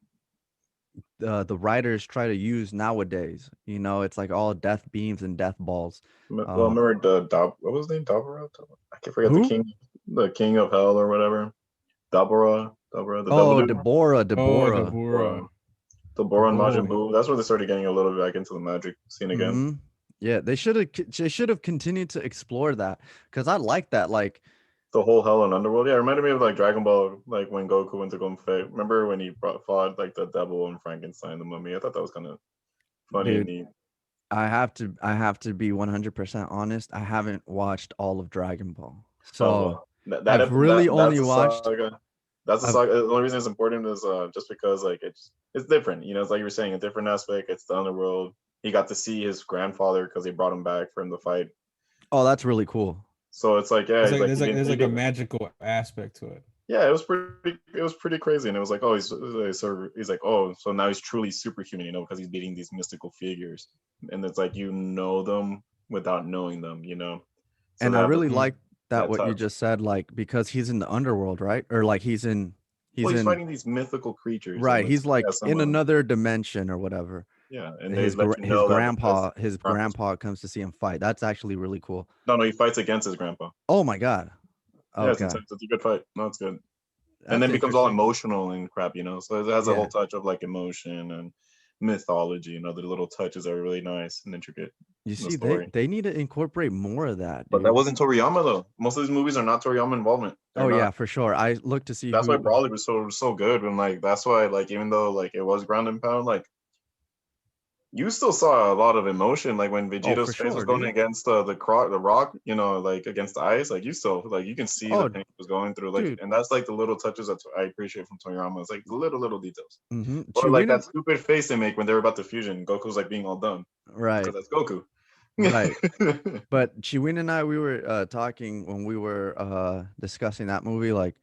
the writers try to use nowadays. You know, it's like all death beams and death balls. Well, remember what was his name? Dabura? I can't forget Who? the king of hell or whatever. Dabura, the devil Oh, dude. Deborah, Oh, Deborah. Deborah. Dabura and Majin Deborah. Buu. That's where they started getting a little bit back into the magic scene again. Mm-hmm. Yeah, they should have continued to explore that because I like that. Like, The whole hell and underworld. Yeah, it reminded me of like Dragon Ball, like when Goku went to go and fight. Remember when he fought like the devil and Frankenstein, the mummy? I thought that was kind of funny and dude, neat. I have to be 100% honest. I haven't watched all of Dragon Ball, Oh so well, that I've really only that's a watched. saga. That's a I've, saga. The only reason it's important is just because like it's different. You know, it's like you were saying, a different aspect. It's the underworld. He got to see his grandfather because they brought him back from the fight. oh, that's really cool. So it's like, yeah, It's he's like like there's like a magical aspect to it. yeah, it was pretty crazy, and it was like, oh, he's like, oh, so now he's truly superhuman, you know, because he's beating these mystical figures, and it's like you know them without knowing them, you know. So And they I have really like that that what you touch. just said, like because he's in the underworld, right? Or like Well, he's he's in fighting these mythical creatures, and right. it's He's yeah, like some in of them, another dimension or whatever. yeah, and they let you know that because His grandpa's grandpa comes to see him fight. That's actually really cool. no, he fights against his grandpa. Oh my god. Yeah, it's Okay. intense. It's a good fight. No, it's good. And That's then becomes all interesting. emotional and crap, you know. So it has a Yeah. whole touch of like emotion and mythology and other little touches that are really nice and intricate You in the see, story. they need to incorporate more of that, But that dude. wasn't Toriyama though. Most of these movies are not Toriyama involvement. They're Oh yeah, not. for sure. I look to see That's why who. Brawley was so good. And like that's why like even though like it was ground and pound, like you still saw a lot of emotion. Like when Oh, for Vegeto's face was sure, going dude. against the rock, you know, like against the ice, like you still like you can see the Oh, pain he was going through. Like dude. and that's like the little touches that I appreciate from Toriyama. It's like the little details. Mm-hmm. Or like Chewin. that stupid face they make when they're about to fusion. Goku's like being all dumb because Right. that's Goku. Right. But Chiwin and I, we were talking when we were discussing that movie. Like,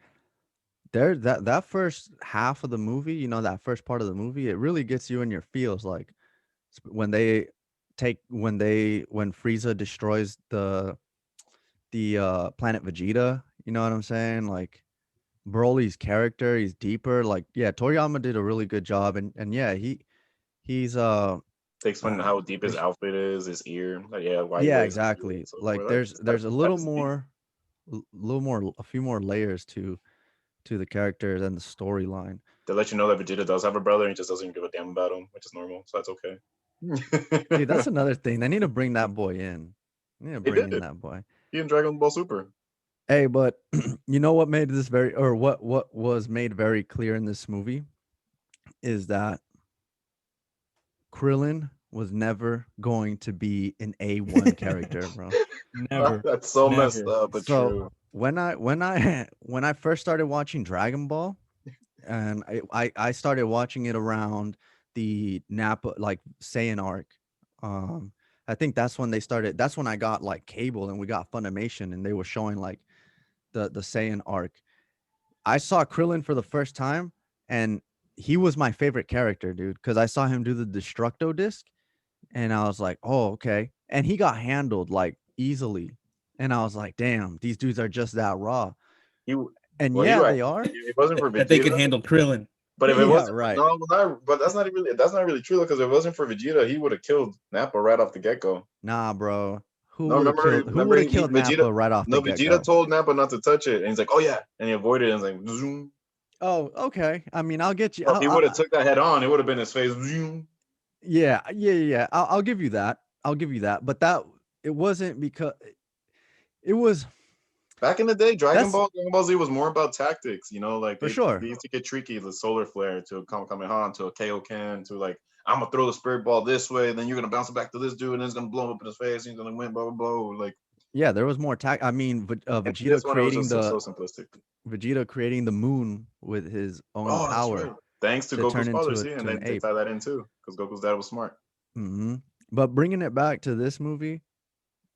there, that first half of the movie, you know, that first part of the movie, it really gets you in your feels. Like when they when Frieza destroys the planet Vegeta. You know what I'm saying? Like Broly's character, he's deeper. Like, yeah, Toriyama did a really good job, and yeah, he's They explain uh how deep his there's outfit is, his ear, like yeah, why he yeah, wears his ear and exactly. so Like forth. there's a little That's deep. more, a few more layers to the characters and the storyline. They let you know that Vegeta does have a brother and he just doesn't give a damn about him, which is normal, so that's Dude, okay. that's another thing. They need to bring that boy in. They need to He bring did in it. that boy. He in Dragon Ball Super. Hey, but you know what made this very, or what was made very clear in this movie is that Krillin was never going to be an A1 character, bro. Never, That's so messed never. up, but So true. when I first started watching Dragon Ball, and I started watching it around the Nappa like Saiyan arc. Um, I think that's when they started. That's when I got like cable and we got Funimation and they were showing like the Saiyan arc. I saw Krillin for the first time and he was my favorite character, dude, because I saw him do the Destructo disc and I was like, oh, okay. And he got handled like easily. And I was like, damn, these dudes are just that raw. He And well, he yeah, if they are. it wasn't for That they could Vegeta, handle Krillin. but if it Yeah, wasn't right. no, but that's not really true because if it wasn't for Vegeta, he would have killed Nappa right off the get go. Nah, bro. No, Who would have killed Vegeta. Nappa right off the No, Vegeta get-go? told Nappa not to touch it, and he's like, "Oh yeah," and he avoided it. And it's like, zoom. Oh, okay. I mean, I'll get you. Or if he would have took that head on, it would have been his face. Zoom. Yeah. I'll give you that. I'll give you that. But that it wasn't because it was Back in the day, that's Dragon Ball Z was more about tactics. You know, like for they sure. used to get tricky. The Solar Flare to Kamehameha to a Kaioken to like I'm gonna throw the Spirit Ball this way, then you're gonna bounce it back to this dude, and it's gonna blow him up in his face. And he's gonna win, blah blah blah. Like Yeah, there was more I mean, and this one, it was just so simplistic. Vegeta creating the moon with his own Oh, that's power. right. Thanks to to turn Goku's father, into see, and an they ape. tie that in too, because Goku's dad was smart. Hmm. But bringing it back to this movie,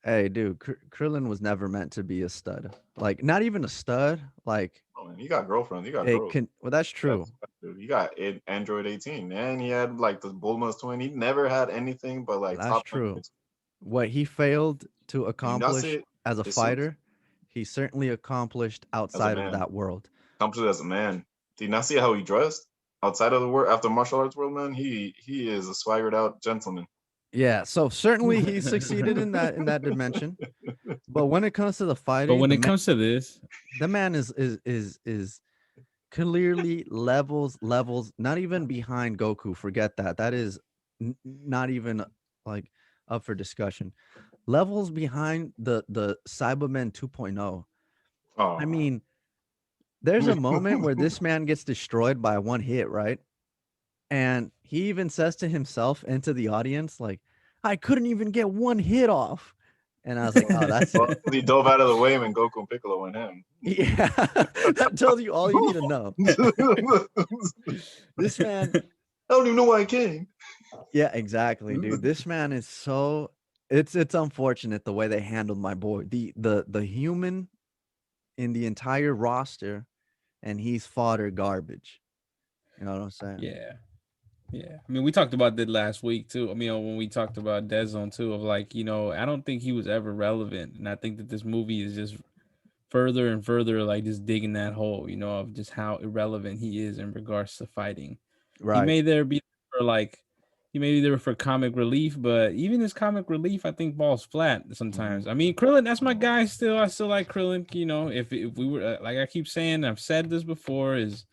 hey, dude, Krillin was never meant to be a stud. Like, not even a stud. Like, Oh man, he got girlfriends, he got it girls. can. Well, that's true. Dude, he got Android 18, and he had like the Bulma's twin. He never had anything but like That's top true. 10. What he failed to And that's accomplish it. as a Jesus, fighter, he certainly accomplished as a outside of man, that world. accomplished as a man. Did you not see how he dressed outside of the world after martial arts world, man? He is a swaggered out gentleman. Yeah, so certainly he succeeded in that dimension. But when it comes to the But fighting, when it comes to this, the man is clearly levels not even behind Goku. Forget that. That is not even like up for discussion. Levels behind the Cybermen 2.0. I Oh, mean, there's a moment where this man gets destroyed by one hit, right? And he even says to himself and to the audience, like, I couldn't even get one hit off. And I was like, oh, that's well, it. he dove out of the way when Goku and Piccolo went him. Yeah. That tells you all you need to know. This man, I don't even know why I came. yeah, exactly, dude. This man is so it's unfortunate the way they handled my boy. The human in the entire roster, and he's fodder garbage. You know what I'm saying? yeah. Yeah, I mean, we talked about that last week too. I mean, when we talked about Dead Zone too, of like, I don't think he was ever relevant, and I think that this movie is just further and further, like just digging that hole, of just how irrelevant he is in regards to fighting. He Right. may there be for like, he may be there for comic relief, but even his comic relief, I think falls flat sometimes. I mean, Krillin, that's my guy. Still, I still like Krillin. If we were like I keep saying, I've said this before, is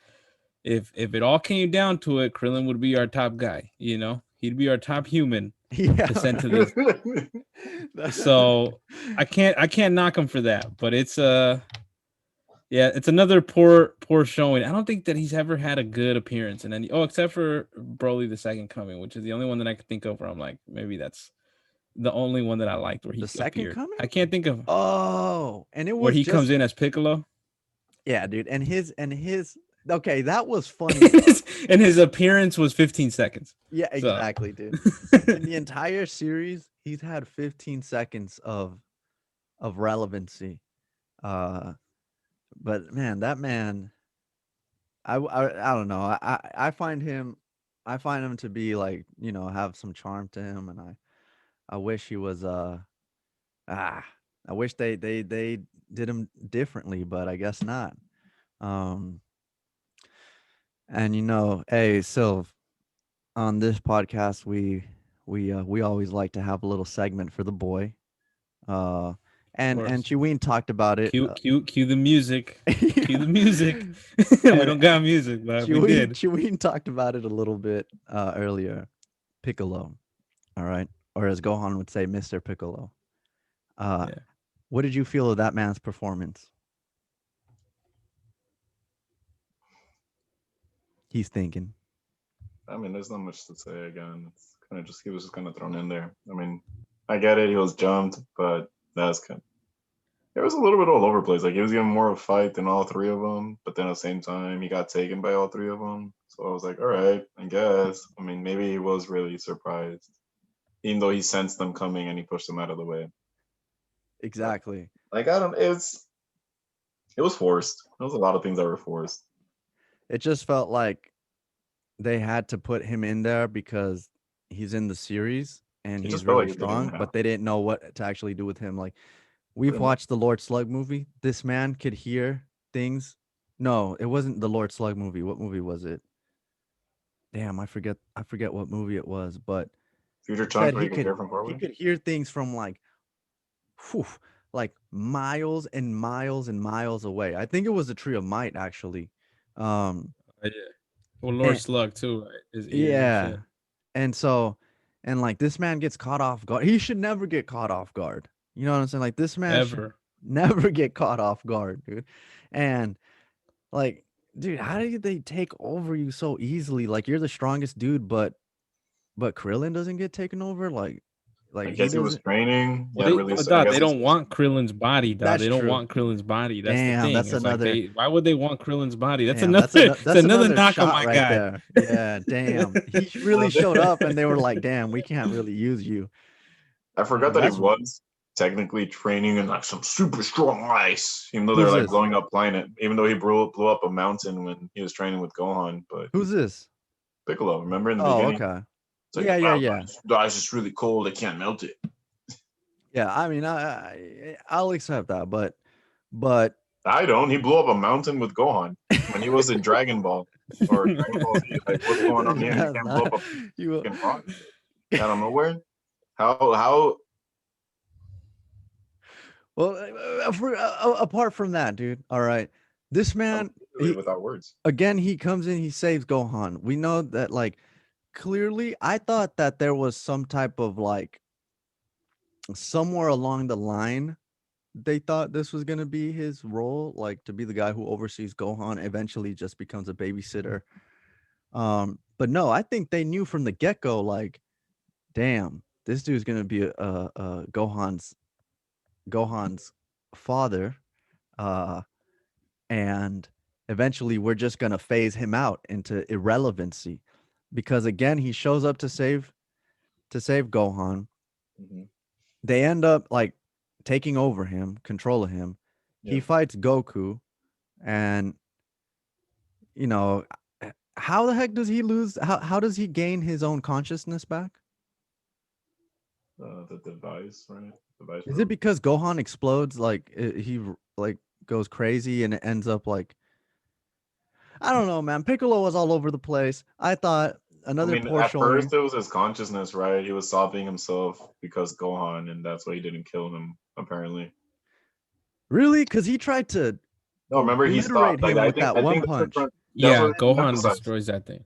if it all came down to it, Krillin would be our top guy. He'd be our top human Yeah. to send to this. So I can't knock him for that. But it's yeah, it's another poor showing. I don't think that he's ever had a good appearance in any. Oh, except for Broly the Second Coming, which is the only one that I could think of where I'm like, maybe that's the only one that I liked where he The second appeared. coming? I can't think of Oh, and it where was he comes just in as Piccolo. yeah, dude. And his okay, that was funny. And his appearance was 15 seconds. Yeah, So exactly, dude. In the entire series, he's had 15 seconds of relevancy. Uh, but man, that man, I don't know. I find him to be like, have some charm to him, and I wish he was ah I wish they did him differently, but I guess not. Um, and hey, Sylv, on this podcast, we always like to have a little segment for the boy. Uh, of and course. Cheween talked about it. Cue the music. Cue the Yeah. music. We don't And got music, but we did. Cheween talked about it a little bit earlier. Piccolo, all right, or as Gohan would say, Mr. Piccolo. Uh, Yeah. what did you feel of that man's performance? He's thinking. I mean, there's not much to say again. It's kind of just he was just kind of thrown in there. I mean, I get it. He was jumped, but that's kind of, it was a little bit all over the place. Like he was getting more of a fight than all three of them, but then at the same time, he got taken by all three of them. So I was like, all right, I guess. I mean, maybe he was really surprised, even though he sensed them coming and he pushed them out of the way. Exactly. Like I don't. It was forced. There was a lot of things that were forced. It just felt like they had to put him in there because he's in the series and It just he's felt really like it didn't strong, have. but they didn't know what to actually do with him. Like we've Pretty much. watched the Lord Slug movie. This man could hear things. No, it wasn't the Lord Slug movie. What movie was it? Damn, I forget what movie it was, but Future he said chunk where you can hear from far he away. could hear things from whew, like miles and miles and miles away. I think it was the Tree of Might actually. Um Yeah. Well, Lord and Slug too, right? His ears and yeah. shit. And so and like this man gets caught off guard. He should never get caught off guard. You know what I'm saying? Like this man should Ever. never get caught off guard, dude. And like, dude, how did they take over you so easily? Like you're the strongest dude, but Krillin doesn't get taken over. Like I Like he guess he was doesn't. training. He Well, hadn't they, really. but I dog, guess they he's don't want Krillin's body, dog. That's They don't true. want Krillin's body. That's the Damn, thing. that's It's like another. why would they want Krillin's body? That's Damn, another. It's that's another another knock on shot my right guy. there. Yeah, damn. He really showed up, and they were like, "Damn, we can't really use you." I forgot Damn, that he that's was technically training in like some super strong ice, even though they're who's like this? blowing up planet. Even though he blew up a mountain when he was training with Gohan, but Who's this? Piccolo, remember in the Oh, beginning, okay. it's like Yeah, yeah, wow, yeah, the ice is really cold. I can't melt it. yeah. I mean, I'll accept that, but I don't. He blew up a mountain with Gohan when he was in Dragon Ball or Dragon Ball Z. Like, what's going on here? You that's can't blow up not a you. fucking rock out of nowhere. How? Well, apart from that, dude. All right, this man, Literally he without words. again, he comes in, he saves Gohan. We know that, like, clearly, I thought that there was some type of like somewhere along the line they thought this was gonna be his role, like to be the guy who oversees Gohan, eventually just becomes a babysitter. But no, I think they knew from the get-go, like, damn, this dude's gonna be Gohan's father, uh, and eventually we're just gonna phase him out into irrelevancy. Because again, he shows up to save Gohan. Mhm. They end up like taking over him, control of him. He Yeah. fights Goku, and you know, how the heck does he lose? How does he gain his own consciousness back? The device, right? Device. Is it because Gohan explodes? Like he like goes crazy and it ends up like I don't know, man. Piccolo was all over the place. I thought I another mean, poor at first showing. it was his consciousness, right? He was stopping himself because Gohan, and that's why he didn't kill him. Apparently, Really? Because he tried to no. Remember, he obliterate stopped. Like him with that I one think punch. that's Yeah, what they Gohan emphasized. destroys that thing.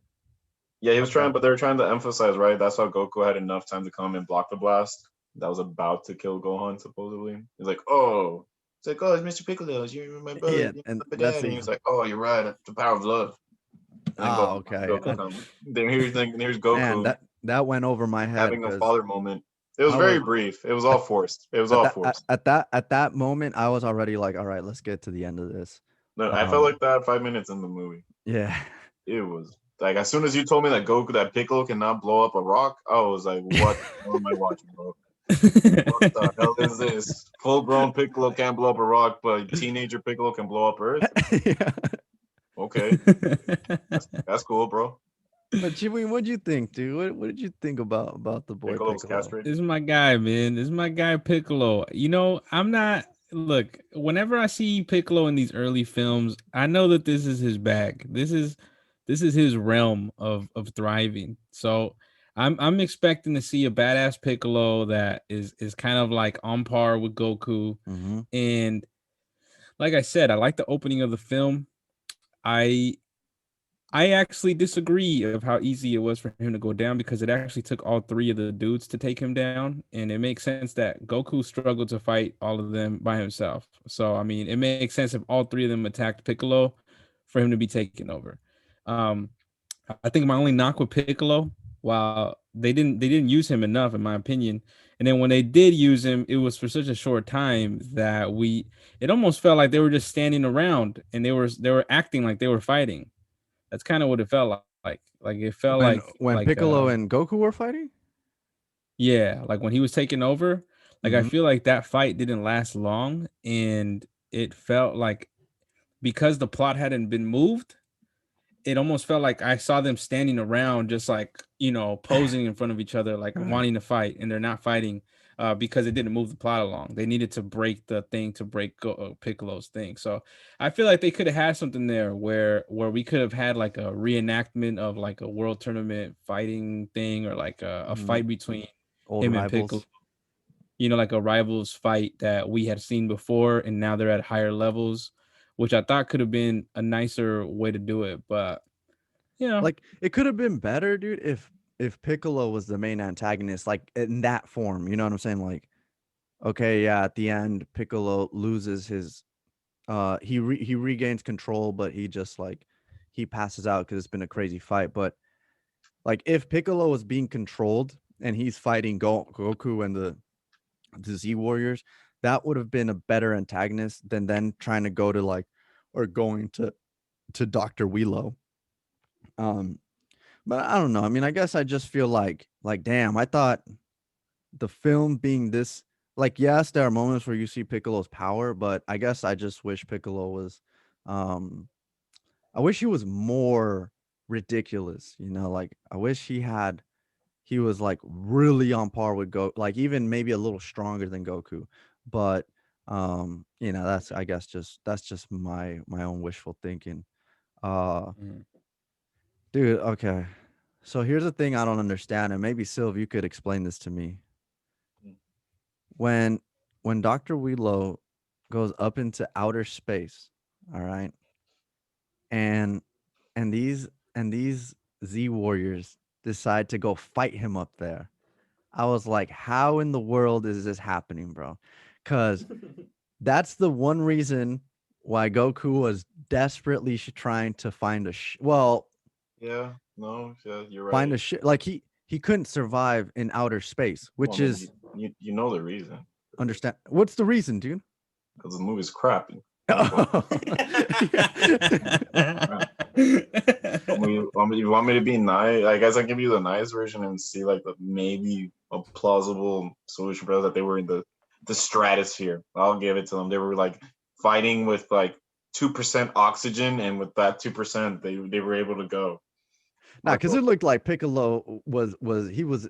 Yeah, he was Okay. trying, but they were trying to emphasize, right? That's why Goku had enough time to come and block the blast that was about to kill Gohan. Supposedly, he's like, "Oh, it's like, oh, it's Mr. Piccolo. You're my brother. Yeah, You're and my that's dad." And he was even. like, "Oh, you're right. It's the power of love." And then Ah, Goku, okay. Goku comes. Then here's Man, Goku that went over my head having a because father moment. It was I very was brief. It was all at, forced. It was all forced. at that moment I was already like, all right, let's get to the end of this. No, I felt like that 5 minutes in the movie. Yeah. It was like as soon as you told me that Piccolo cannot blow up a rock, I was like, "What am I watching, bro? What the hell is this? Full-grown Piccolo can't blow up a rock, but teenager Piccolo can blow up Earth? Yeah. Okay, that's cool, bro." But Jimmy, what'd you think, dude? What did you think about the boy Piccolo was Piccolo? This castrated. is my guy, man. This is my guy Piccolo. You know, I'm not look, whenever I see Piccolo in these early films, I know that this is his bag. This is his realm of thriving. So I'm expecting to see a badass Piccolo that is kind of like on par with Goku. Mm-hmm. And like I said, I like the opening of the film. I I actually disagree of how easy it was for him to go down because it actually took all three of the dudes to take him down, and it makes sense that Goku struggled to fight all of them by himself. So I mean, it makes sense if all three of them attacked Piccolo for him to be taken over. Um, I think my only knock with Piccolo, while they didn't use him enough in my opinion, and then when they did use him, it was for such a short time that it almost felt like they were just standing around and they were acting like they were fighting. That's kind of what it felt like. Like it felt When like Piccolo and Goku were fighting? yeah, like when he was taking over, like I Mm-hmm. feel like that fight didn't last long and it felt like because the plot hadn't been moved, it almost felt like I saw them standing around just like, you know, posing in front of each other like wanting to fight and they're not fighting because it didn't move the plot along. They needed to break the thing to break Piccolo's thing. So I feel like they could have had something there where we could have had like a reenactment of like a world tournament fighting thing or like a Mm-hmm. fight between Old him and Piccolo, rivals. you know, like a rivals fight that we had seen before and now they're at higher levels, which I thought could have been a nicer way to do it. But you know, Like it could have been better, dude, if Piccolo was the main antagonist, like in that form. You know what I'm saying? Like, okay, yeah, at the end, Piccolo loses his he regains control, but he just like he passes out because it's been a crazy fight. But like if Piccolo was being controlled and he's fighting Goku and the Z Warriors, that would have been a better antagonist than then trying to go to like or going to Dr. Wheelo. Um, but I don't know. I mean, I guess I just feel like damn, I thought the film being this like yes, there are moments where you see Piccolo's power, but I guess I just wish Piccolo was um I wish he was more ridiculous, you know, like I wish he was like really on par with like even maybe a little stronger than Goku. But you know, that's I guess that's just my own wishful thinking. Uh Mhm. dude, okay. So here's the thing I don't understand, and maybe Sylv, you could explain this to me. When Dr. Wheelo goes up into outer space, all right, and these Z warriors decide to go fight him up there. I was like, how in the world is this happening, bro? Because that's the one reason why Goku was desperately trying to find well, Yeah, no, yeah, you're find right. like he couldn't survive in outer space, Well, which I mean, is you know the reason. understand. What's the reason, dude? Because the movie's crappy. That's why. Oh. You want me to be nice? I guess I'll give you the nice version and see like maybe a plausible solution for that they were in the stratosphere. I'll give it to them. They were like fighting with like 2% oxygen, and with that 2%, they were able to go. Nah, Like, because it looked like Piccolo he was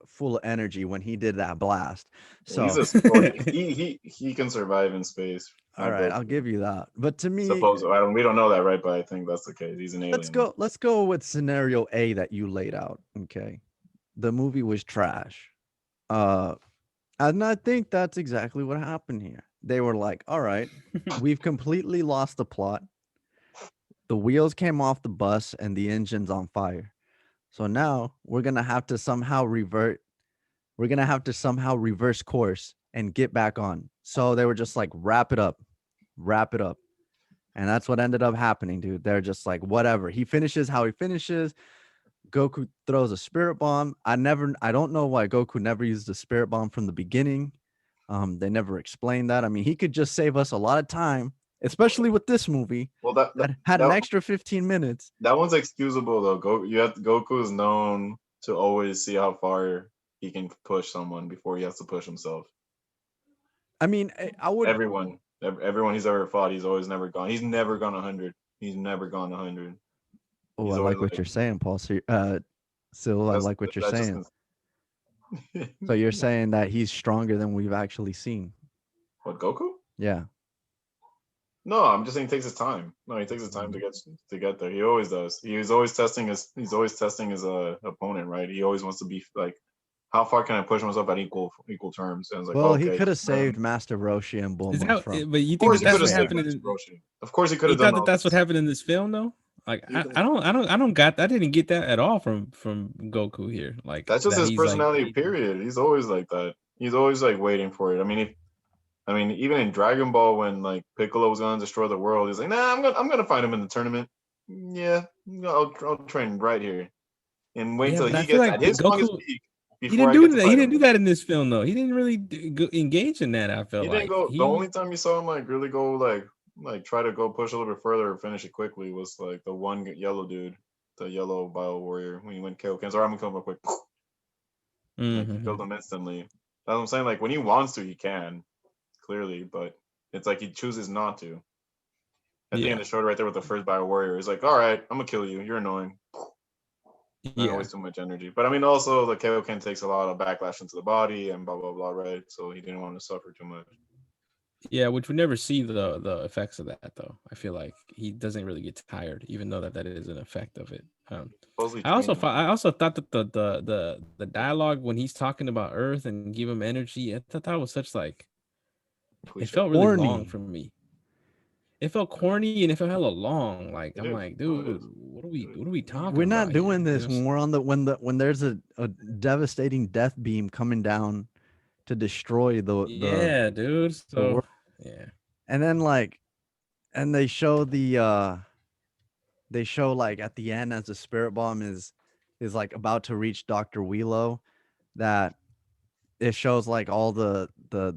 full of energy when he did that blast. he's So, a he can survive in space. all Not right, Goku. I'll give you that. But to me, Suppose we don't know that, right? But I think that's the case. He's an alien. let's go with scenario A that you laid out. Okay, the movie was trash. Uh, and I think that's exactly what happened here. They were like, all right, we've completely lost the plot. The wheels came off the bus and the engine's on fire. So now we're gonna have to somehow revert. We're gonna have to somehow reverse course and get back on. So they were just like, wrap it up. And that's what ended up happening, dude. They're just like, whatever. He finishes how he finishes. Goku throws a spirit bomb. I don't know why Goku never used the spirit bomb from the beginning. They never explained that. I mean, he could just save us a lot of time, especially with this movie. Well, that Had an that extra 15 minutes. that one's excusable though. Goku is known to always see how far he can push someone before he has to push himself. I mean, I would. Everyone he's ever fought, he's always never gone. He's never gone 100. He's never gone 100. Oh, He's I always like what like you're saying, Paul. So, Sil, I that's like what you're that's saying. just. So you're saying that he's stronger than we've actually seen? What, Goku? Yeah. No, I'm just saying he takes his time. No, he takes his time to get there. He always does. He's always testing his opponent, right? He always wants to be like, how far can I push myself at equal terms? And it's like, Well, he okay, could have saved Master Roshi and Is Bulma that? from. But you of think course that he that's could have what saved happened Master in? Roshi. Of course he could You have done thought that all that's what this. happened in this film, though? Like Even I didn't get that at all from Goku here. Like that's just that his he's like, personality. Period. He's always like that. He's always like waiting for it. I mean, even in Dragon Ball, when like Piccolo was gonna destroy the world, he's like, nah, I'm gonna find him in the tournament. Yeah, I'll train right here and wait yeah, until but I he feel gets like at his strongest Goku. peak He before didn't I do get to that. He fight didn't do him. that in this film, though. He didn't really engage in that. I feel He didn't like go. The he. only time you saw him like really go like try to go push a little bit further or finish it quickly was like the one yellow dude, the yellow bio warrior when he went KO. Sorry, I'm gonna kill him real quick. Like he Mhm. killed him instantly. That's what I'm saying. Like when he wants to, he can clearly, but it's like he chooses not to. At the end Yeah, of the show, right there with the first bio warrior, he's like, "All right, I'm gonna kill you. You're annoying. Not yeah, waste too much energy." But I mean, also the Kaioken takes a lot of backlash into the body and blah blah blah, right? So he didn't want to suffer too much. yeah. Which we never see the effects of that, though. I feel like he doesn't really get tired, even though that is an effect of it. Supposedly training. I also thought that the dialogue when he's talking about Earth and give him energy, I thought that was such like it Cliche. felt really long Corny. for me. It felt corny and it felt hella long. Like It I'm is. like, No, it dude, is. It is. what are we We're talking not about here? doing You this know? when we're on the when there's a devastating death beam coming down to destroy Yeah, dude. the So world. yeah. And then and they show like at the end as the spirit bomb is is like about to reach Dr. Wheelo, that it shows like all the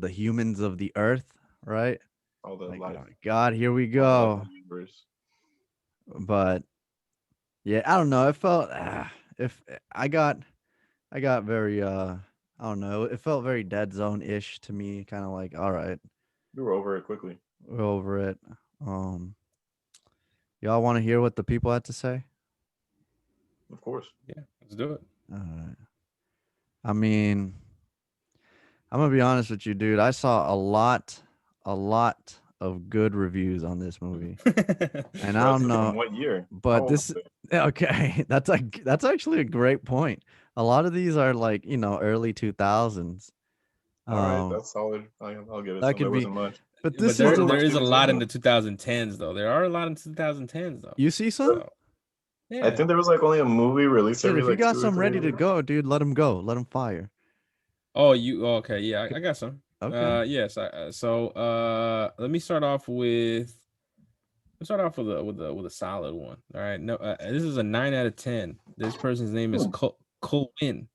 humans of the earth, right? All the Like, life, oh God, here we all the life in go. the universe. But yeah, I don't know. It felt if I got very I don't know. It felt very Dead Zone ish to me. Kind of like, all right, We were over it quickly. we're over it. Um, y'all want to hear what the people had to say? Of course. Yeah, let's do it. All right. I mean, I'm gonna be honest with you, dude. I saw a lot of good reviews on this movie, and I don't Relative from know, what year? How but old this are they? okay. That's actually a great point. A lot of these are like early 2000s. All right, Um, that's solid. I'll give it that some. could There be, wasn't much. but But this is there Wasn't the there much is a BBC lot in though. the 2010s though. There are a lot in 2010s though. you see some So I yeah. think there was like only a movie released shit. every If you like got 2 or some 3 ready to years. go, dude, let them go. Let them fire. Oh, okay. Yeah, I got some. Okay. Yes. Let me start off with. Let's start off with a solid one. All right. No, this is a 9 out of 10. This person's name is Colwyn.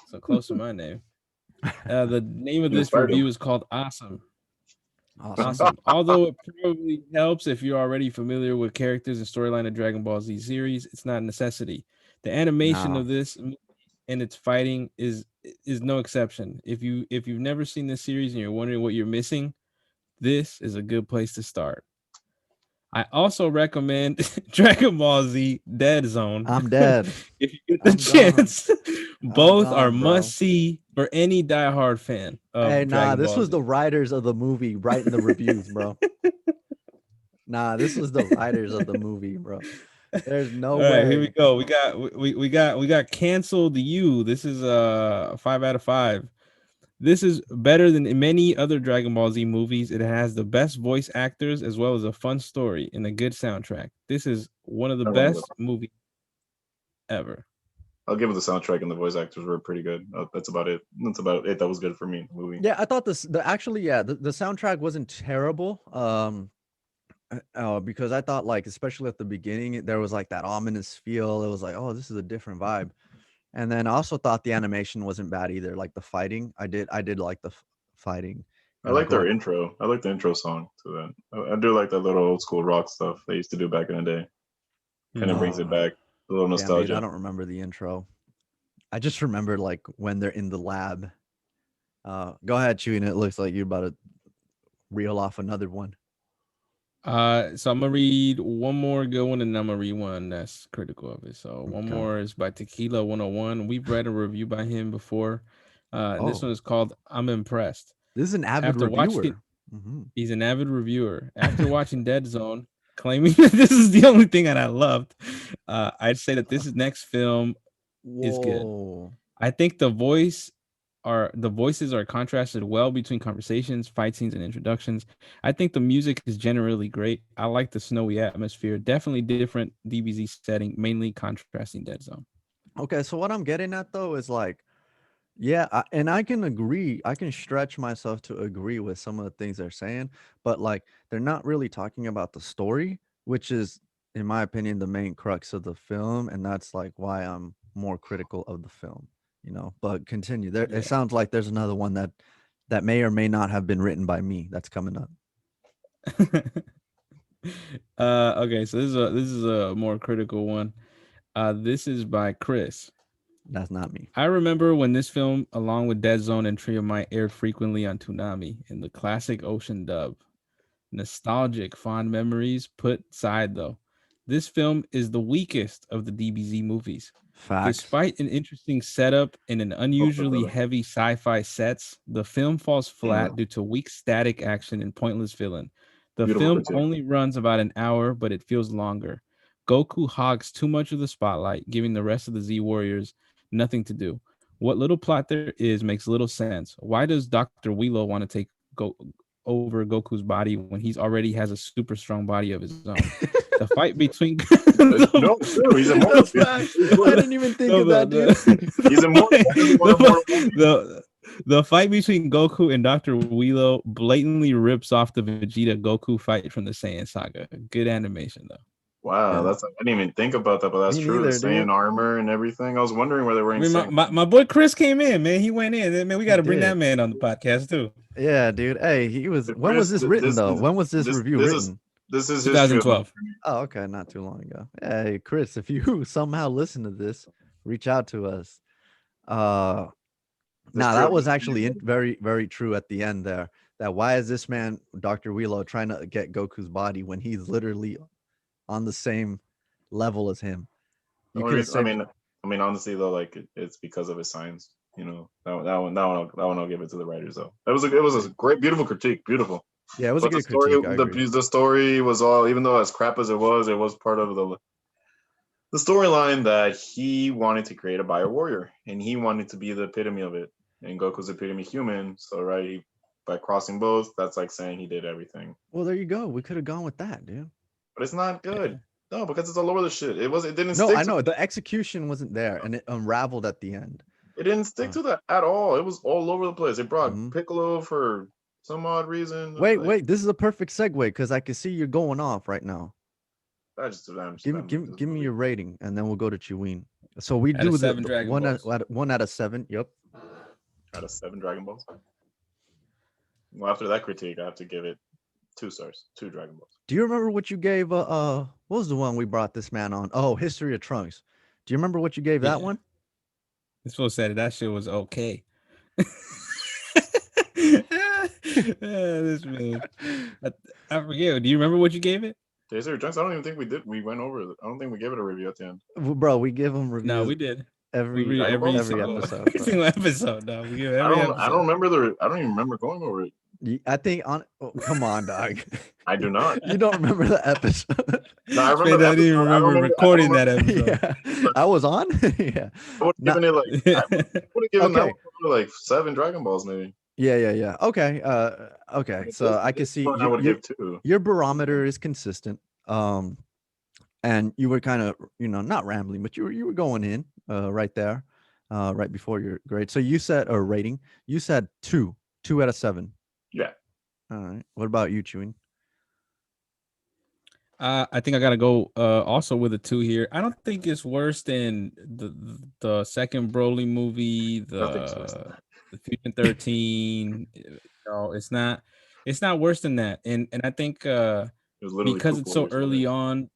So close to my name. The name of You this inspired him. review is called Awesome. Awesome. Awesome. Although it probably helps if you're already familiar with characters and storyline of Dragon Ball Z series, it's not a necessity. The animation Nah. of this and its fighting is no exception. If you've never seen this series and you're wondering what you're missing, this is a good place to start. I also recommend Dragon Ball Z Dead Zone. I'm dead. If you get the I'm gone. chance, I'm both are gone, bro. must see for any diehard fan Hey, of nah, Dragon this Ball was the Z. writers of the movie writing the reviews, bro. Nah, this was the writers of the movie, bro. There's no All right, here we way. go. We got canceled you. This is 5 out of 5. This is better than many other Dragon Ball Z movies. It has the best voice actors as well as a fun story and a good soundtrack. This is one of the Not wrong with best it. movies ever. I'll give it the soundtrack and the voice actors were pretty good. That's about it. That's about it. That was good for me in the movie. Yeah, I thought the soundtrack wasn't terrible. Because I thought like especially at the beginning there was like that ominous feel. It was like, oh, this is a different vibe. And then I also thought the animation wasn't bad either. Like the fighting, I did like the fighting I and like like their what. intro. I like the intro song to that. I do like that little old school rock stuff they used to do back in the day. Kind of brings it Uh, back. A little damn, dude, I nostalgia. don't remember the intro. I just remember like when they're in the lab. Go ahead, Chewie. And it looks like you're about to reel off another one. So I'm gonna read one more good one, and I'm gonna read one that's critical of it. So one Okay. more is by Tequila 101. We've read a review by him before. This Oh, one is called "I'm Impressed." this is an avid After watching, reviewer. Hmm. he's an avid reviewer. After watching Dead Zone, claiming that this is the only thing that I loved, I'd say that this next film is good. Whoa. I think the voices are contrasted well between conversations, fight scenes, and introductions. I think the music is generally great. I like the snowy atmosphere. Definitely different DBZ setting, mainly contrasting Dead Zone. Okay, so what I'm getting at though is like, yeah, and I can agree. I can stretch myself to agree with some of the things they're saying, but like they're not really talking about the story, which is, in my opinion, the main crux of the film, and that's like why I'm more critical of the film. But continue. There, it Yeah. sounds like there's another one that may or may not have been written by me that's coming up. Okay, so this is a more critical one. This is by Chris. That's not me. I remember when this film, along with Dead Zone and Trio Might, aired frequently on Toonami in the classic Ocean dub. Nostalgic, fond memories put aside, though. This film is the weakest of the DBZ movies. Facts. Despite an interesting setup and an Well put, unusually brother. heavy sci-fi sets, the film falls flat Mhm. due to weak static action and pointless villain. The Beautiful film critique. only runs about an hour, but it feels longer. Goku hogs too much of the spotlight, giving the rest of the Z Warriors nothing to do. What little plot there is makes little sense. Why does Dr. Wheelo want to take over Goku's body when he's already has a super strong body of his own? The fight between No, it's true. He's immortal. That's facts. I didn't even think of that, dude. He's immortal. The fight between Goku and Dr. Wheelo blatantly rips off the Vegeta Goku fight from the Saiyan saga. Good animation though. Wow, Yeah. I didn't even think about that, but that's Me true. The neither, same dude. armor and everything. I was wondering where they were I wearing mean, same. my boy Chris came in, man. He went in. Man, we He got to bring that did. man on the podcast too. Yeah, dude. Hey, he was. But When was Chris, this written though? When was this review written? this is history of mine. 2012. Oh, okay, not too long ago. Hey, Chris, if you somehow listen to this, reach out to us. Now History that of was mine. actually very, very true at the end there. That why is this man, Dr. Wheelo, trying to get Goku's body when he's literally on the same level as him? The You only could have reason, saved. honestly though, like it's because of his science. You know, that one I'll give it to the writers though. It was a great, beautiful critique, beautiful. Yeah, it was a But good critique. I agree. the story was all, even though as crap as it was part of the storyline that he wanted to create a bio warrior, and he wanted to be the epitome of it, and Goku's epitome human. So right, by crossing both, that's like saying he did everything. Well, there you go. We could have gone with that, dude. But it's not Yeah. good. No, because it's all over the shit. It didn't No, stick. I know the execution wasn't there, and it unraveled at the end. It didn't stick to that at all. It was all over the place. They brought Mhm. Piccolo for some odd reason. Wait. This is a perfect segue because I can see you're going off right now. Give me your rating, and then we'll go to Chewin. So we Out of do 7 the Dragon one Balls. out 1 out of 7. Yep. Out of 7 Dragon Balls. Well, after that critique, I have to give it 2 stars, 2 Dragon Balls. Do you remember what you gave? What was the one we brought this man on? Oh, History of Trunks. Do you remember what you gave that Yeah. one? This fool said that shit was okay. This man. I forget. Do you remember what you gave it? History of Trunks, I don't even think we did. We went over it. I don't think we gave it a review at the end. Bro, we give him reviews. No, we did. every We read Dragon Ball? every every single episode. every bro. single episode. No, we give every episode. I don't remember I don't even remember going over it. I think on. Oh, come on, dog. I do not. You don't remember the episode? No, I Man, remember. I didn't even remember recording that episode. Yeah, I was on. Yeah. I would have given it like. I would have given Okay. that one like 7 Dragon Balls maybe. Yeah. Okay. Okay. So I can see I would give 2. your barometer is consistent. And you were kind of, not rambling, but you were going in, right there, right before your grade. So you said a rating. You said 2 out of 7. Yeah. All right. What about you, Chewing? I think I gotta go also with a 2 here. I don't think it's worse than the second Broly movie, Nothing's worse than the Fusion 13. No, it's not worse than that. And I think It was literally because two it's so quarters, early right? on.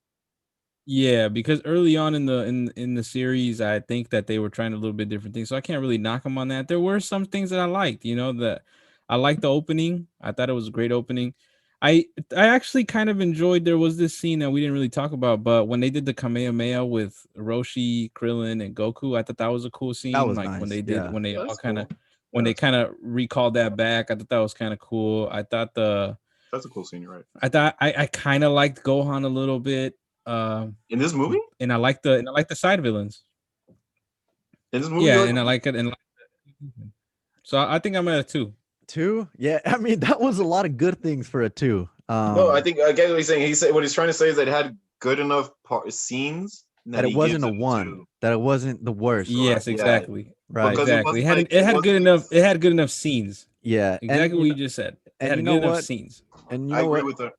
Yeah, because early on in the series, I think that they were trying a little bit different things. So I can't really knock them on that. There were some things that I liked, that I liked the opening. I thought it was a great opening. I actually kind of enjoyed, there was this scene that we didn't really talk about, but when they did the Kamehameha with Roshi, Krillin, and Goku, I thought that was a cool scene. That was like nice. when they did Yeah. when they all That's kind of cool. when Yeah, they kind of recalled that back. I thought that was kind of cool. I thought that's a cool scene, you're right. I thought I kind of liked Gohan a little bit. In this movie? And I like the side villains. In this movie? Yeah, you and I like it. So I think I'm at a 2. 2? Yeah. I mean, that was a lot of good things for a 2. No, I think I get what he's saying. He said what he's trying to say is that it had good enough scenes that it he wasn't a gives it 1. 2. That it wasn't the worst. Yes, Yeah. exactly. Right. Because Exactly. it wasn't It had like- good enough. It had good enough scenes. Yeah. Exactly what you you just said. It and had you good know enough what? scenes. And you I know agree what?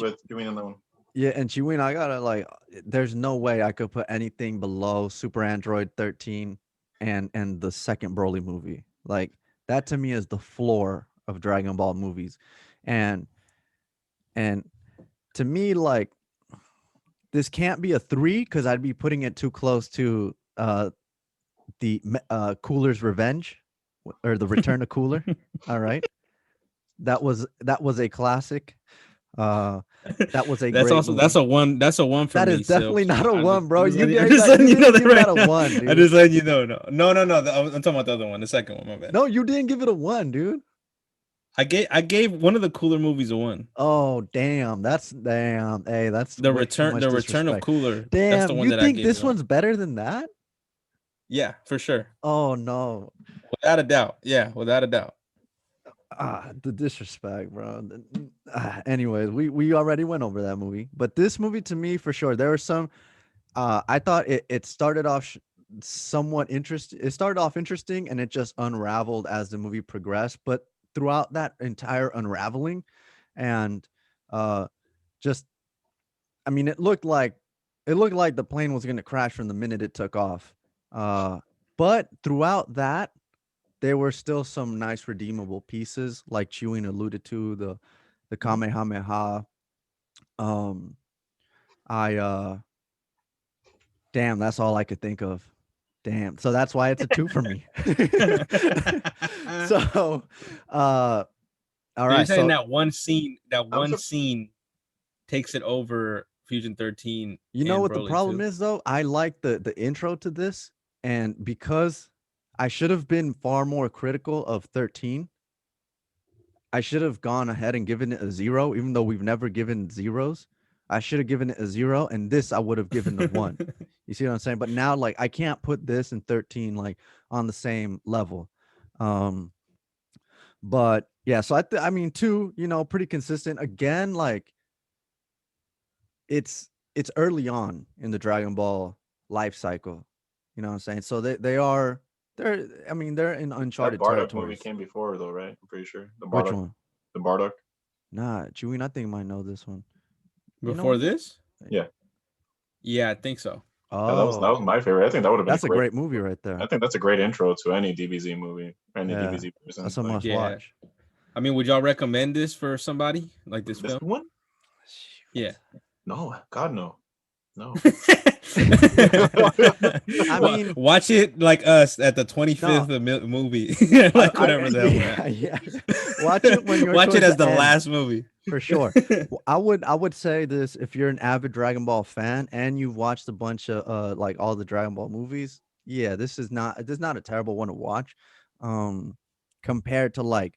with doing on that one. Yeah, and Chewin, I gotta there's no way I could put anything below Super Android 13 and the second Broly movie. Like that to me is the floor of Dragon Ball movies. And to me, like this can't be a 3 because I'd be putting it too close to the Cooler's Revenge or the Return of Cooler. All right. That was a classic. That was a That's great also movie. that's a 1. That's a 1 for That me. is definitely Silk. not a I'm 1, bro. I'm You letting- I'm gave just that- letting you you know didn't that give that right a now. 1, I'm dude. just letting you know. No. I'm talking about the other one, the second one. My bad. No, you didn't give it a 1, dude. I gave one of the Cooler movies a 1. Oh, damn. Damn. Hey, that's The way too return much the Return of disrespect. Cooler. That's Damn, the one you that I think gave this it one. one's better than that? Yeah, for sure. Oh no. Without a doubt. Yeah, without a doubt. The disrespect, bro. Anyways, we already went over that movie, but this movie to me for sure, there were some. I thought it started off somewhat interesting. It started off interesting, and it just unraveled as the movie progressed. But throughout that entire unraveling, and just, I mean, it looked like it looked like the plane was gonna crash from the minute it took off. But throughout that, there were still some nice redeemable pieces, like Chewing alluded to the Kamehameha. Um, I damn, that's all I could think of. Damn, so that's why it's a 2 for me. So, all So you're right, saying so that I'm one scene takes it over Fusion 13 you know and what the Broly problem 2? is though? I like the intro to this, and because I should have been far more critical of 13, I should have gone ahead and given it a 0, even though we've never given zeros. I should have given it a 0, and this I would have given a 1. You see what I'm saying? But now, like, I can't put this and 13 like on the same level. Um, but yeah, so I mean, 2, pretty consistent. Again, like it's early on in the Dragon Ball life cycle. You know what I'm saying? So they're I mean, they're in that uncharted Bardock movie territories. came before though, right? I'm pretty sure Which one? the Bardock. Nah, Chewie, I think might know this one. You know Before it? this? Yeah, Yeah, I think so. yeah, that was Oh, my favorite. I think that would have been a that's a great. great movie right I there. think that's a great intro to any DBZ movie, any Yeah, DBZ person. that's a Like must Yeah. watch. I mean, would y'all recommend this for somebody like this this film? one? Yeah. No, God no, no. I mean, watch it like us at the 25th no, movie, I, like I whatever the hell we're yeah, at. yeah. Watch it when you're Watch it towards as the the end. last movie. For sure. I would say this if you're an avid Dragon Ball fan and you've watched a bunch of like all the Dragon Ball movies, yeah, this is not a terrible one to watch. Um Compared to like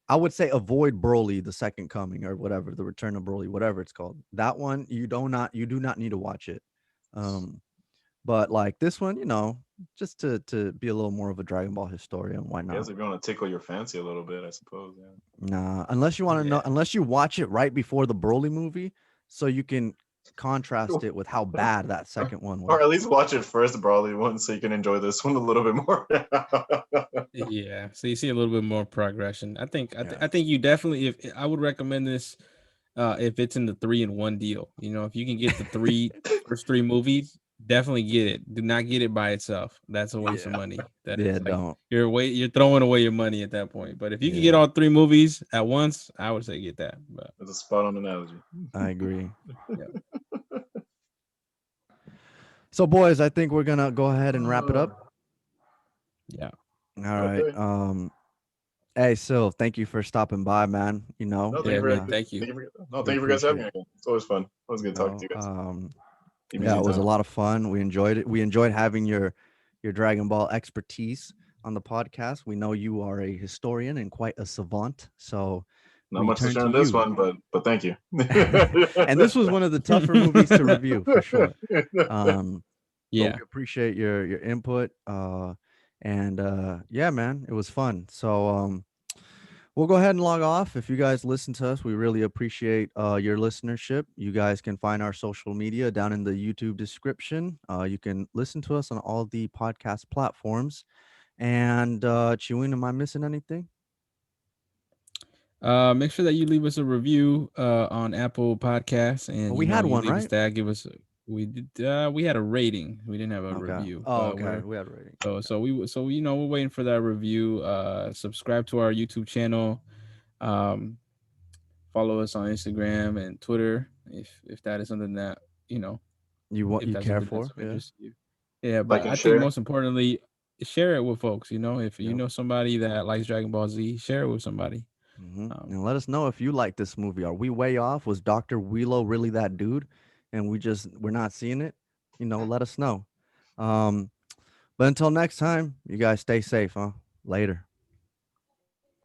I would say avoid Broly the Second Coming or whatever, the Return of Broly, whatever it's called. That one you do not need to watch it. Um but like this one, just to be a little more of a Dragon Ball historian, why I guess not? if you want to tickle your fancy a little bit, I suppose. Yeah. Nah, unless you want to know, Yeah. unless you watch it right before the Broly movie, so you can contrast it with how bad that second one Or was. at least watch it first, Brawley one, so you can enjoy this one a little bit more. Yeah, so you see a little bit more progression. I think Yeah. I think you definitely, if I would recommend this, if it's in the 3-in-1 deal. If you can get the first three movies, definitely get it. Do not get it by itself. That's a waste of Yeah. money. That Yeah, is like don't. you're throwing away your money at that point. But if you can get Yeah, all 3 movies at once, I would say get that. But That's a spot on analogy. I agree. yeah. So, boys, I think we're gonna go ahead and wrap it up. Yeah. All right. Okay. Hey, Sil, thank you for stopping by, man. No, thank Yeah, you man. for Thank you. thank you for guys having me again. It's always fun. Always good talking to you guys. Yeah, DBZ it was a time. lot of fun. We enjoyed it. We enjoyed having your Dragon Ball expertise on the podcast. We know you are a historian and quite a savant, so Not we much to turn share to on this you. one, but thank you. And this was one of the tougher movies to review for sure. But Yeah. we appreciate your input. And yeah, man, it was fun. So we'll go ahead and log off. If you guys listen to us, we really appreciate your listenership. You guys can find our social media down in the YouTube description. You can listen to us on all the podcast platforms. And Chewin, am I missing anything? Make sure that you leave us a review on Apple Podcasts, and We had you one, leave us right? that. Give us we did we had a rating. We didn't have a Okay. review. Oh, okay. We're We had a rating. we're waiting for that review. Subscribe to our YouTube channel. Follow us on Instagram and Twitter if that is something that if You that's care something for? that's of Yeah. interest to you. Yeah, Like but and I think share. most importantly, share it with folks. If you Yep. know somebody that likes Dragon Ball Z, share it with somebody. And let us know if you like this movie. Are we way off? Was Dr. Wheelo really that dude? And we're not seeing it? Let us know. But until next time, you guys stay safe, huh? Later.